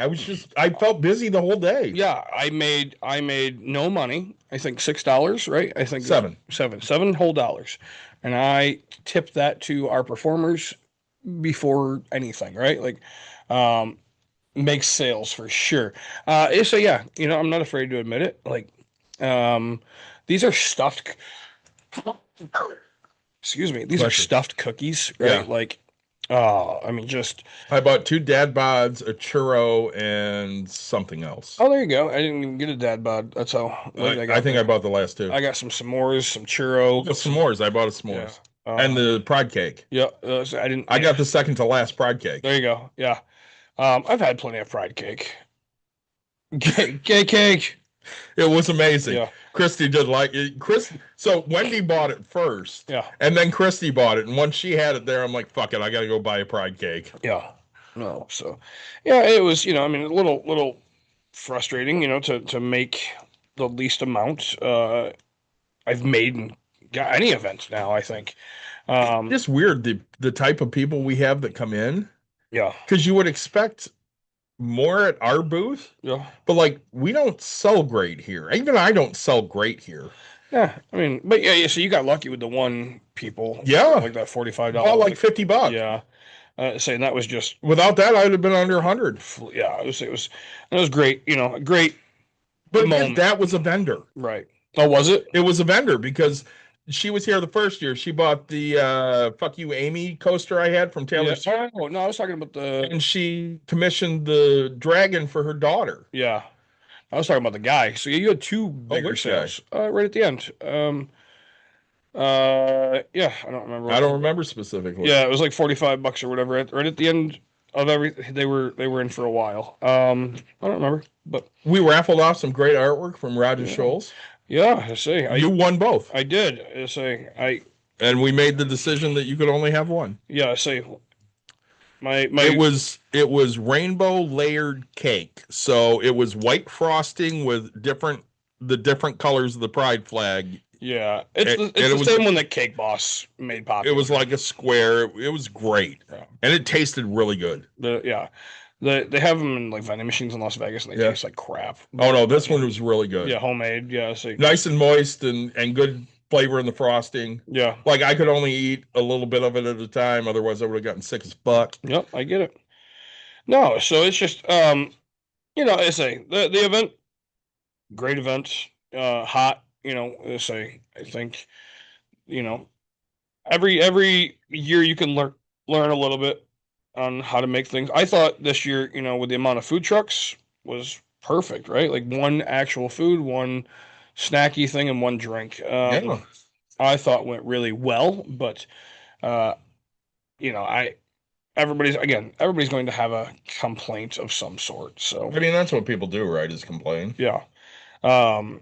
I felt busy the whole day. Yeah, I made no money. I think $6, right? I think seven whole dollars, and I tipped that to our performers before anything, right? Like, makes sales for sure. So yeah, I'm not afraid to admit it. Like, these are stuffed. Excuse me. These are Bless you. stuffed cookies, right? Yeah. Like, just. I bought 2 dad bods, a churro, and something else. Oh, there you go. I didn't even get a dad bod. That's how late I got. I think I bought the last 2. I got some s'mores, some churro, The s'mores. I bought a s'mores. Yeah. And the prod cake. Yeah, so I didn't. I got the second to last prod cake. There you go. Yeah, I've had plenty of fried cake. Cake. It was amazing. Yeah. Christy did like it. So Wendy bought it first. Yeah. And then Christy bought it. And once she had it there, I'm like, fuck it. I got to go buy a pride cake. Yeah. No. So, yeah, it was. A little frustrating. To make the least amount I've made in any event now. I think. Just weird the type of people we have that come in. Yeah. Because you would expect more at our booth. Yeah. But we don't sell great here. Even I don't sell great here. Yeah. But yeah. So you got lucky with the one people. Yeah. Like that $45. All like $50. Yeah. Saying that was just. Without that, I'd have been under 100. Yeah. It was great. A great. But again, moment. that was a vendor. Right. Oh, was it? It was a vendor because she was here the first year. She bought the "Fuck You, Amy" coaster I had from Taylor Yeah. Swift, Oh no, I was talking about the. and she commissioned the dragon for her daughter. Yeah, I was talking about the guy. So you had two Oh, bigger which guy? sales right at the end. Yeah, I don't remember. I don't remember specifically. Yeah, it was like $45 or whatever. Right at the end of they were in for a while. I don't remember, but We raffled off some great artwork from Roger yeah, Scholes. yeah. I say You won both, I did. I say and we made the decision that you could only have one. yeah. I say my It was rainbow layered cake. So it was white frosting with the different colors of the pride flag. yeah. It's And- the, and it's it the was- same one that Cake Boss made It popular. was like a square. It was great, Yeah. and it tasted really good. Yeah. They have them in like vending machines in Las Vegas, and they Yeah. taste like crap. Oh no, this one was really good. Yeah, homemade. Yeah, I see. Nice and moist and good flavor in the frosting. Yeah. Like I could only eat a little bit of it at a time, otherwise I would have gotten sick as fuck. Yep, I get it. No, so it's just I say the event, great event, hot, I think, you know, every year you can learn a little bit on how to make things. I thought this year, with the amount of food trucks was perfect, right? Like one actual food, one snacky thing, and one drink. Yeah. I thought went really well, but uh, I everybody's going to have a complaint of some sort. So I mean, that's what people do, right? Is complain. yeah. Um,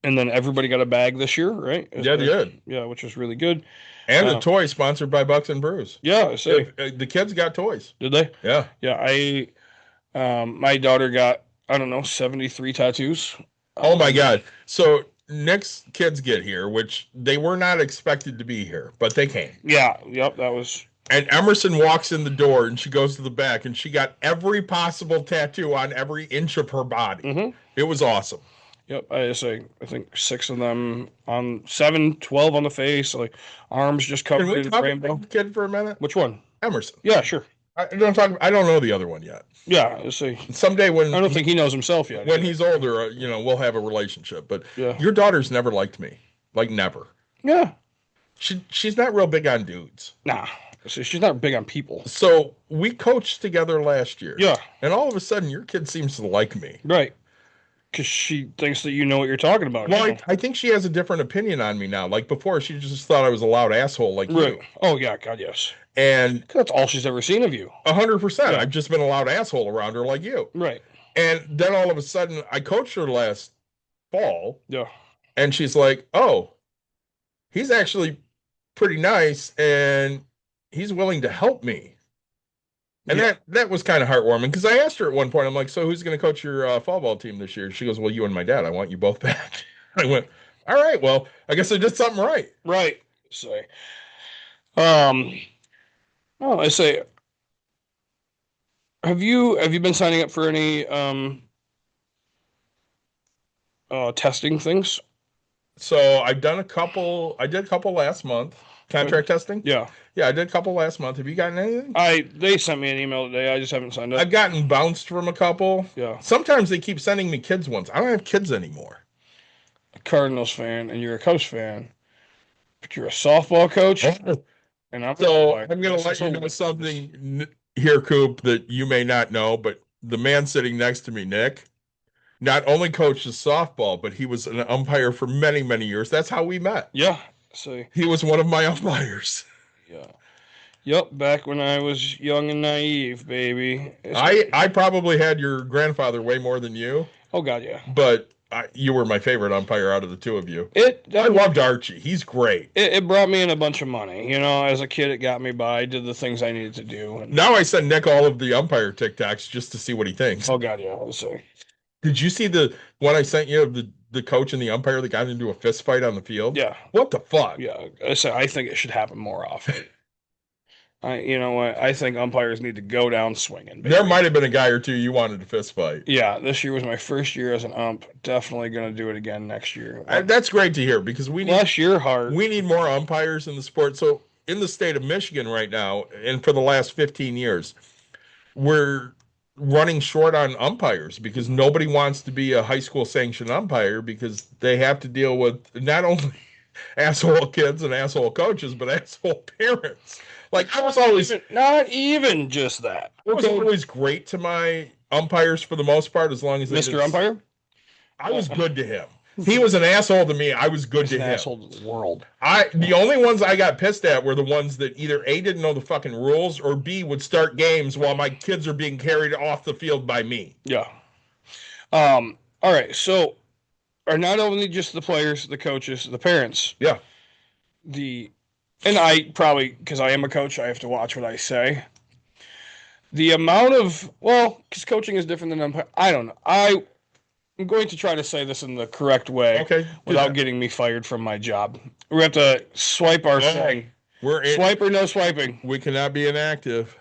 and then everybody got a bag this year, right? Yeah, they did. Yeah, which was really good. And a toy sponsored by Bucks and Brews. Yeah, so The kids got toys. did they? Yeah. Yeah, my daughter got, I don't know, 73 tattoos. Oh my God. So Nick's kids get here, which they were not expected to be here, but they came. Yeah, yep, that was. And Emerson walks in the door and she goes to the back and she got every possible tattoo on every inch of her body. Mhm. It was awesome. Yep, I think 6 of them on 7, 12 on the face, like arms just Can covered we in talk rainbow. about the kid for a minute? Which one? Emerson. Yeah, sure. I don't know the other one yet. Yeah, I see. Someday when I don't think he knows himself yet. when he's older, we'll have a relationship. But Yeah. your daughter's never liked me, like never. Yeah. She's not real big on dudes. Nah. So she's not big on people. So we coached together last year. Yeah. And all of a sudden, your kid seems to like me. Right. Because she thinks that you know what you're talking about. Well, now. I think she has a different opinion on me now. Like before, she just thought I was a loud asshole like Right. you. Oh, yeah. God, yes. And 'Cause that's all she's ever seen of you. 100%, Yeah. I've just been a loud asshole around her like you. Right. And then all of a sudden, I coached her last fall, Yeah. and she's like, "Oh, he's actually pretty nice, and he's willing to help me." And Yeah. that was kind of heartwarming because I asked her at one point, I'm like, "So who's going to coach your fall ball team this year?" She goes, "Well, you and my dad. I want you both back." I went, "All right, well, I guess I did something right." Right. So, oh, I say, have you been signing up for any testing things? So I did a couple last month. Contract testing? Yeah. Yeah, I did a couple last month. Have you gotten anything? They sent me an email today. I just haven't signed up. I've gotten bounced from a couple. Yeah. Sometimes they keep sending me kids ones. I don't have kids anymore. A Cardinals fan and you're a Cubs fan, but you're a softball coach. And I'm So like, I'm going to this let is you know a- something here, Coop, that you may not know, but the man sitting next to me, Nick, not only coaches softball, but he was an umpire for many, many years. That's how we met. Yeah. So He was one of my umpires. yeah. Yep. Back when I was young and naive, baby. I probably had your grandfather way more than you, Oh God, yeah. but you were my favorite umpire out of the two of you. It I loved Archie. He's great. it brought me in a bunch of money. As a kid, it got me by. I did the things I needed to do. And, Now I send Nick all of the umpire TikToks just to see what he thinks. oh God, yeah. So Did you see the one I sent you of the coach and the umpire that got into a fist fight on the field? yeah, What the fuck? yeah. I think it should happen more often. You know what? I think umpires need to go down swinging. There baby. might have been a guy or two you wanted to fist fight. Yeah, this year was my first year as an ump. Definitely going to do it again next year. That's great to hear because Bless your heart. we need more umpires in the sport. So in the state of Michigan right now, and for the last 15 years, we're running short on umpires because nobody wants to be a high school sanctioned umpire because they have to deal with not only asshole kids and asshole coaches, but asshole parents. Like I was always Not even just that. I was always great to my umpires for the most part, as long as they Mr. did- Umpire? I was good to him. He was an asshole to me. I was good He's to an him. asshole to the world. The only ones I got pissed at were the ones that either A, didn't know the fucking rules, or B, would start games while my kids are being carried off the field by me. Yeah. All right. So, are not only just the players, the coaches, the parents. Yeah. And I probably, because I am a coach, I have to watch what I say. The amount of, because coaching is different than umpire. I don't know. I'm going to try to say this in the correct way, Okay. without getting me fired from my job. We have to swipe our thing. Swipe or no swiping. We cannot be inactive.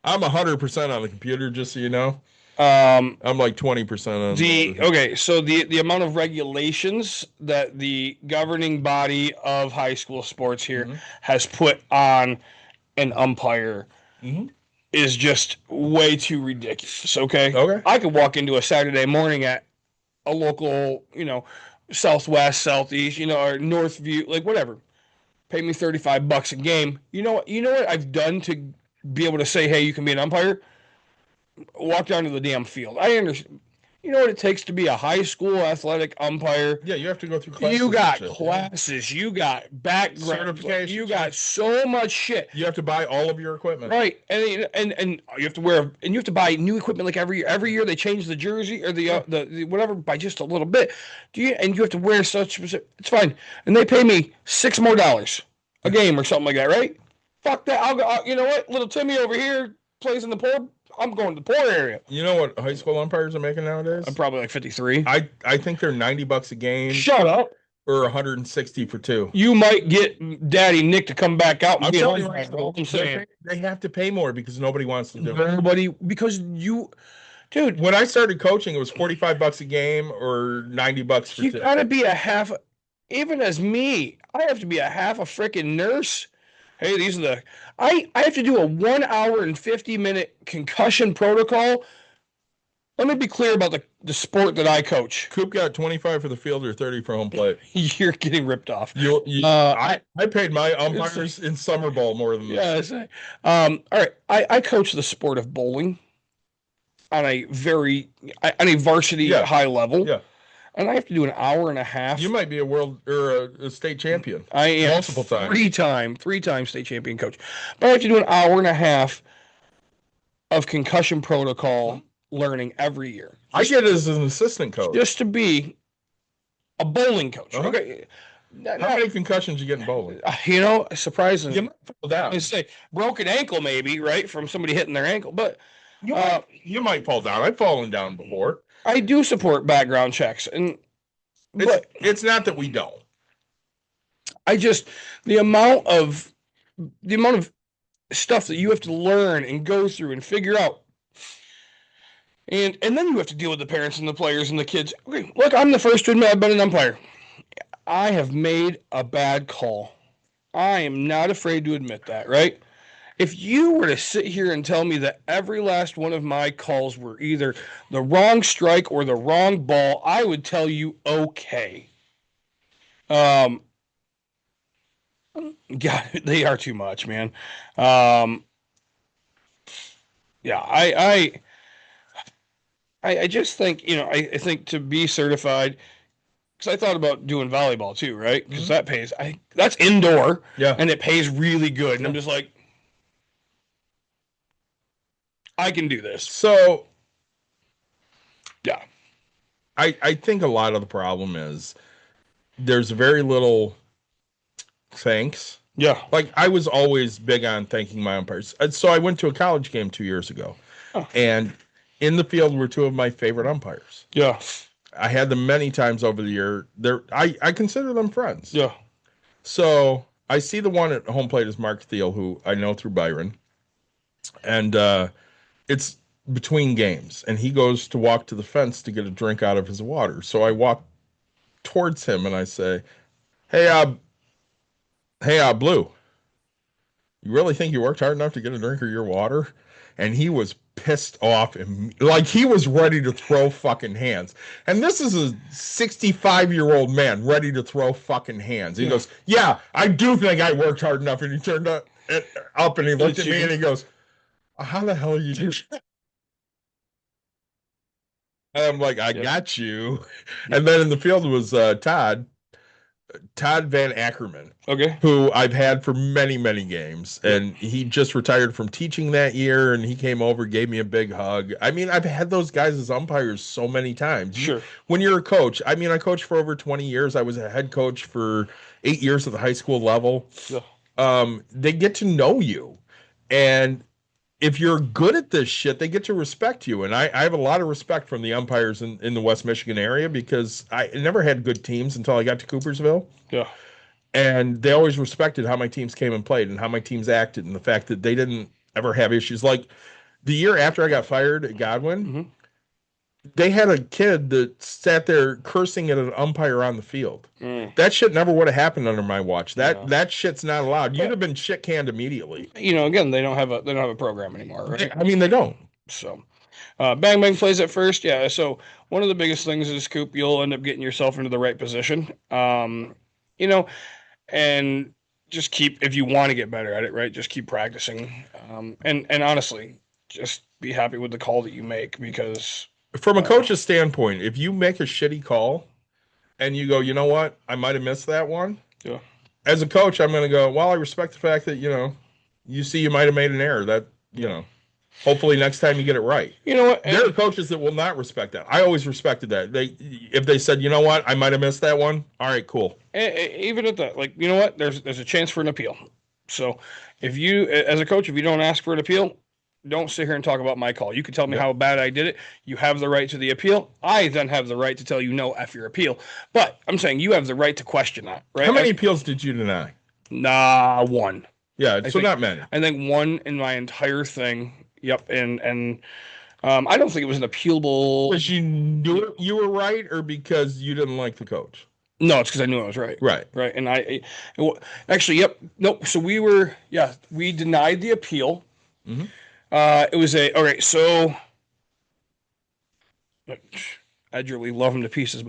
I'm 100% on the computer, just so you know. I'm like 20% on okay. So the amount of regulations that the governing body of high school sports here has put on an umpire is just way too ridiculous. Okay. Okay. I could walk into a Saturday morning at a local, Southwest, Southeast, or Northview, like whatever. Pay me $35 a game. You know what I've done to be able to say, hey, you can be an umpire? Walk down to the damn field. I understand. You know what it takes to be a high school athletic umpire? Yeah, you have to go through classes. You got classes. You got background. Certifications. You got so much shit. You have to buy all of your equipment. Right. And you have to you have to buy new equipment like every year. Every year they change the jersey or the whatever by just a little bit. And you have to wear such. It's fine. And they pay me $6 more a game or something like that, right? Fuck that. I'll go. You know what? Little Timmy over here plays in the poor. I'm going to the poor area. You know what high school umpires are making nowadays? I'm probably like 53. I think they're $90 a game. Shut up. Or 160 for two. You might get Daddy Nick to come back out and I'm be telling you right right now, I'm saying. they have to pay more because nobody wants to do it. Everybody, because dude, When I started coaching, it was $45 a game or $90 for you two. gotta be a half. Even as me, I have to be a half a freaking nurse. Hey, these are the. I have to do a 1 hour and 50-minute concussion protocol. Let me be clear about the sport that I coach. Coop got 25 for the field or 30 for home plate. You're getting ripped off. I paid my umpires in summer ball more than this. Yeah. All right. I coach the sport of bowling on a varsity high level. Yeah. And I have to do an hour and a half. You might be a world or a state champion. I am multiple times. Three-time state champion coach. But I have to do an hour and a half of concussion protocol learning every year. I get it as an assistant coach. Just to be a bowling coach. Uh-huh. Okay. How many concussions you get in bowling? Surprisingly. You might fall down. I say broken ankle maybe, right? From somebody hitting their ankle. But You might fall down. I've fallen down before. I do support background checks. It's not that we don't. The amount of stuff that you have to learn and go through and figure out. And then you have to deal with the parents and the players and the kids. Okay, look, I'm the first to admit I've been an umpire. I have made a bad call. I am not afraid to admit that, right? If you were to sit here and tell me that every last one of my calls were either the wrong strike or the wrong ball, I would tell you okay. God, they are too much, man. I just think, I think to be certified, because I thought about doing volleyball too, right? Because that pays, that's indoor, and it pays really good. And I'm just like, I can do this. So, yeah. I think a lot of the problem is there's very little thanks. Yeah. Like, I was always big on thanking my umpires. So I went to a college game 2 years ago. And in the field were two of my favorite umpires. Yeah. I had them many times over the year. I consider them friends. Yeah. So I see the one at home plate is Mark Thiel, who I know through Byron. And it's between games. And he goes to walk to the fence to get a drink out of his water. So I walk towards him and I say, Hey, Blue, you really think you worked hard enough to get a drink of your water? And he was pissed off and like he was ready to throw fucking hands. And this is a 65-year-old man ready to throw fucking hands. He goes, "Yeah, I do think I worked hard enough." And he turned up and he looked at me and he goes, "How the hell are you doing?" And I'm like, "I got you." And then in the field was Todd Van Ackerman, Okay. who I've had for many, many games. And he just retired from teaching that year, and he came over, gave me a big hug. I mean, I've had those guys as umpires so many times. Sure. When you're a coach, I mean, I coached for over 20 years. I was a head coach for 8 years at the high school level. Yeah. They get to know you. And if you're good at this shit, they get to respect you. And I have a lot of respect from the umpires in the West Michigan area because I never had good teams until I got to Coopersville. Yeah. And they always respected how my teams came and played and how my teams acted and the fact that they didn't ever have issues. Like the year after I got fired at Godwin, they had a kid that sat there cursing at an umpire on the field. That shit never would have happened under my watch. That shit's not allowed. You'd have been shit canned immediately. Again, they don't have a program anymore, right? I mean, they don't. So, Bang Bang plays at first. Yeah. So one of the biggest things is, Coop, you'll end up getting yourself into the right position. And just keep, if you want to get better at it, right? Just keep practicing. And honestly, just be happy with the call that you make because from a coach's standpoint, if you make a shitty call and you go, you know what, I might have missed that one. Yeah. As a coach, I'm going to go, well, I respect the fact that, you see you might have made an error. That, hopefully next time you get it right. You know what? There are coaches that will not respect that. I always respected that. If they said, you know what, I might have missed that one. All right, cool. Even at that, like, you know what? There's a chance for an appeal. So if you, as a coach, if you don't ask for an appeal, don't sit here and talk about my call. You can tell me how bad I did it. You have the right to the appeal. I then have the right to tell you no, F your appeal. But I'm saying you have the right to question that, right? How many appeals did you deny? Nah, one. Yeah, not many. I think one in my entire thing. Yep, and I don't think it was an appealable. Because you knew you were right, or because you didn't like the coach? No, it's because I knew I was right. Right. And actually, yep, nope. So we denied the appeal. Mm-hmm. It was all right. So I really love him to pieces.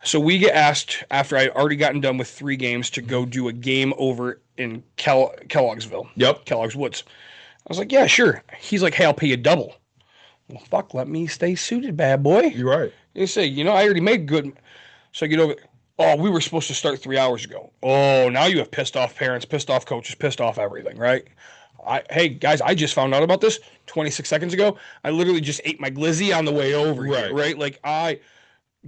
So we get asked after I already gotten done with 3 games to go do a game over in Kellogg'sville. Yep. Kellogg's Woods. I was like, yeah, sure. He's like, hey, I'll pay you double. Well, fuck, let me stay suited, bad boy. You're right. They say, I already made good. So I get over. Oh, we were supposed to start 3 hours ago. Oh, now you have pissed off parents, pissed off coaches, pissed off everything, right? Hey, guys, I just found out about this 26 seconds ago. I literally just ate my glizzy on the way over here, right? Like,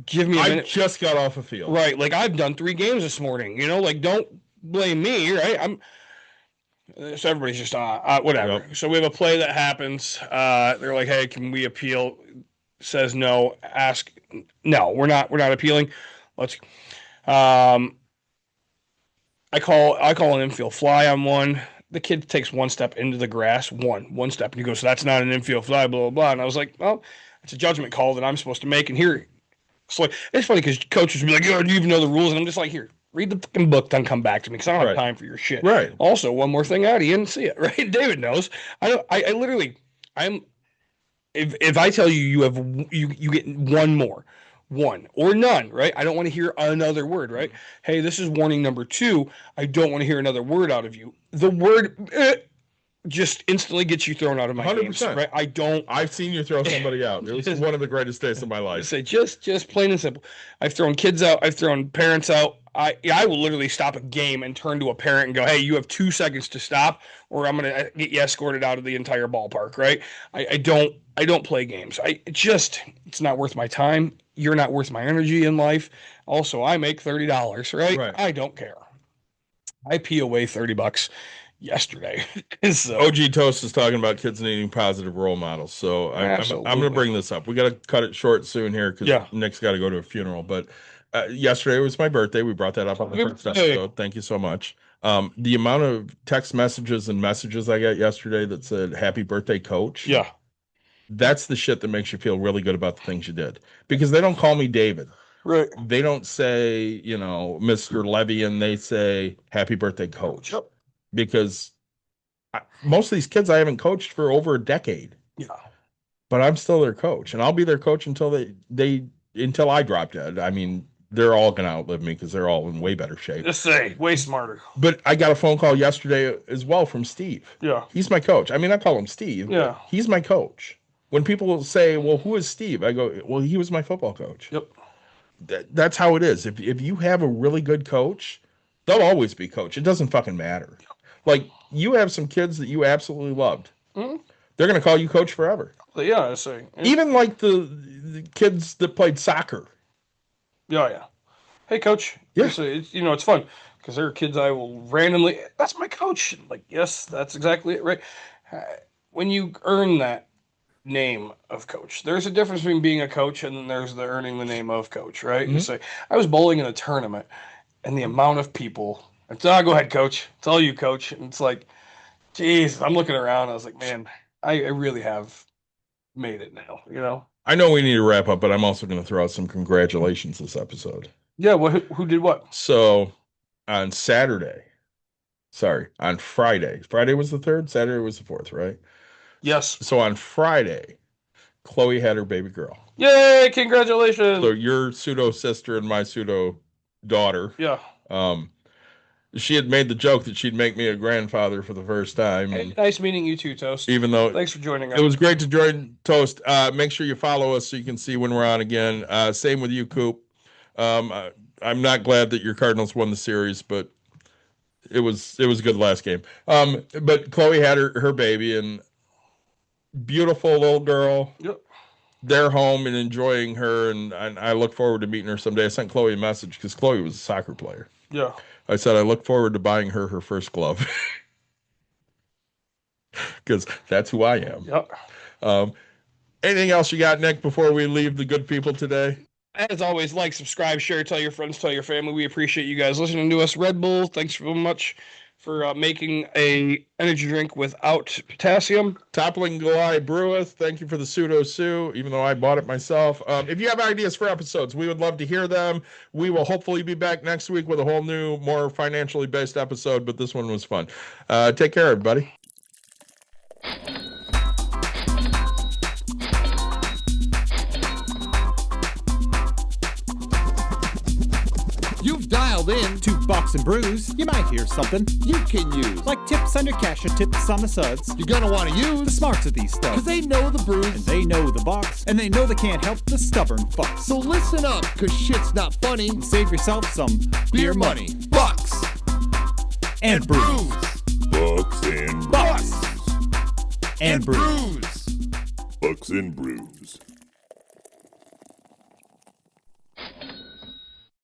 give me a minute. I just got off a field. Right, like, I've done 3 games this morning, like, don't blame me, right? So everybody's just whatever. Yep. So we have a play that happens. They're like, "Hey, can we appeal?" Says no. Ask no. We're not appealing. Let's. I call an infield fly on one. The kid takes 1 step into the grass. One step, and he goes, "So that's not an infield fly." Blah blah blah. And I was like, "Well, it's a judgment call that I'm supposed to make." And here, so it's funny because coaches will be like, "Oh, do you even know the rules?" And I'm just like, "Here. Read the fucking book, then come back to me because I don't have time for your shit." Right. Also, one more thing, Addie, you didn't see it, right? David knows. I literally, if I tell you you get one or none, right? I don't want to hear another word, right? Hey, this is warning number 2. I don't want to hear another word out of you. The word just instantly gets you thrown out of my 100%. Games, right? I've seen you throw somebody out. It was one of the greatest days of my life. Say just plain and simple. I've thrown kids out. I've thrown parents out. I will literally stop a game and turn to a parent and go, "Hey, you have 2 seconds to stop, or I'm gonna get you escorted out of the entire ballpark." Right? I don't play games. It's not worth my time. You're not worth my energy in life. Also, I make $30, right? I don't care. I pee away $30 yesterday. So, OG Toast is talking about kids needing positive role models. So I'm going to bring this up. We got to cut it short soon here because Nick's got to go to a funeral. But yesterday was my birthday. We brought that up on the first episode. Thank you so much. The amount of text messages and messages I got yesterday that said "Happy birthday, Coach." Yeah. That's the shit that makes you feel really good about the things you did. Because they don't call me David. Right. They don't say, Mr. Levy, and they say "Happy birthday, Coach." Yep. Because most of these kids I haven't coached for over a decade. Yeah. but I'm still their coach, and I'll be their coach until until I drop dead. I mean, they're all gonna outlive me because they're all in way better shape. Just say, way smarter. But I got a phone call yesterday as well from Steve. Yeah. He's my coach. I mean, I call him Steve. Yeah. He's my coach. When people say, well, who is Steve? I go, well, he was my football coach. Yep. That's how it is. If you have a really good coach, they'll always be coach. It doesn't fucking matter. Like, you have some kids that you absolutely loved. Mm-hmm. They're going to call you coach forever. Yeah, I say. Even like the kids that played soccer. Yeah. Hey, coach. Yeah. It's fun because there are kids I will randomly, that's my coach. Like, yes, that's exactly it, right? When you earn that name of coach, there's a difference between being a coach and then there's the earning the name of coach, right? Mm-hmm. You say, I was bowling in a tournament and the amount of people, it's, go ahead, coach. It's all you, coach. And it's like, geez, I'm looking around. I was like, man, I really have made it now, you know? I know we need to wrap up, but I'm also going to throw out some congratulations this episode. Yeah, well, who did what? So on Friday was the 3rd, Saturday was the 4th, right? Yes. So on Friday, Chloe had her baby girl. Yay, congratulations. So your pseudo sister and my pseudo daughter. Yeah. She had made the joke that she'd make me a grandfather for the first time. Hey, nice meeting you too, Toast. Even though thanks for joining us. It was great to join Toast. Make sure you follow us so you can see when we're on again. Same with you, Coop. I'm not glad that your Cardinals won the series, but it was a good last game. But Chloe had her baby, and beautiful little girl. Yep. They're home and enjoying her, and I look forward to meeting her someday. I sent Chloe a message because Chloe was a soccer player. Yeah. I said I look forward to buying her first glove because that's who I am. Yep. Anything else you got, Nick, before we leave the good people today? As always, like, subscribe, share, tell your friends, tell your family. We appreciate you guys listening to us. Red Bull, thanks so much for making a energy drink without potassium. Toppling Goliath Breweth, thank you for the pseudo Sue, even though I bought it myself. If you have ideas for episodes, we would love to hear them. We will hopefully be back next week with a whole new, more financially based episode, but this one was fun. Take care, everybody. You've dialed in. To Bucks and Brews, you might hear something You can use. like tips on your cash or tips on the suds. You're gonna want to The use. smarts of these Because stuff. they know the brews. And they know the box, and they know they can't help the stubborn fucks. So listen up, because shit's not funny. And save yourself some Beer money. Bucks. and brews. Bucks and Bucks brews. and brews. Brews. Bucks and brews.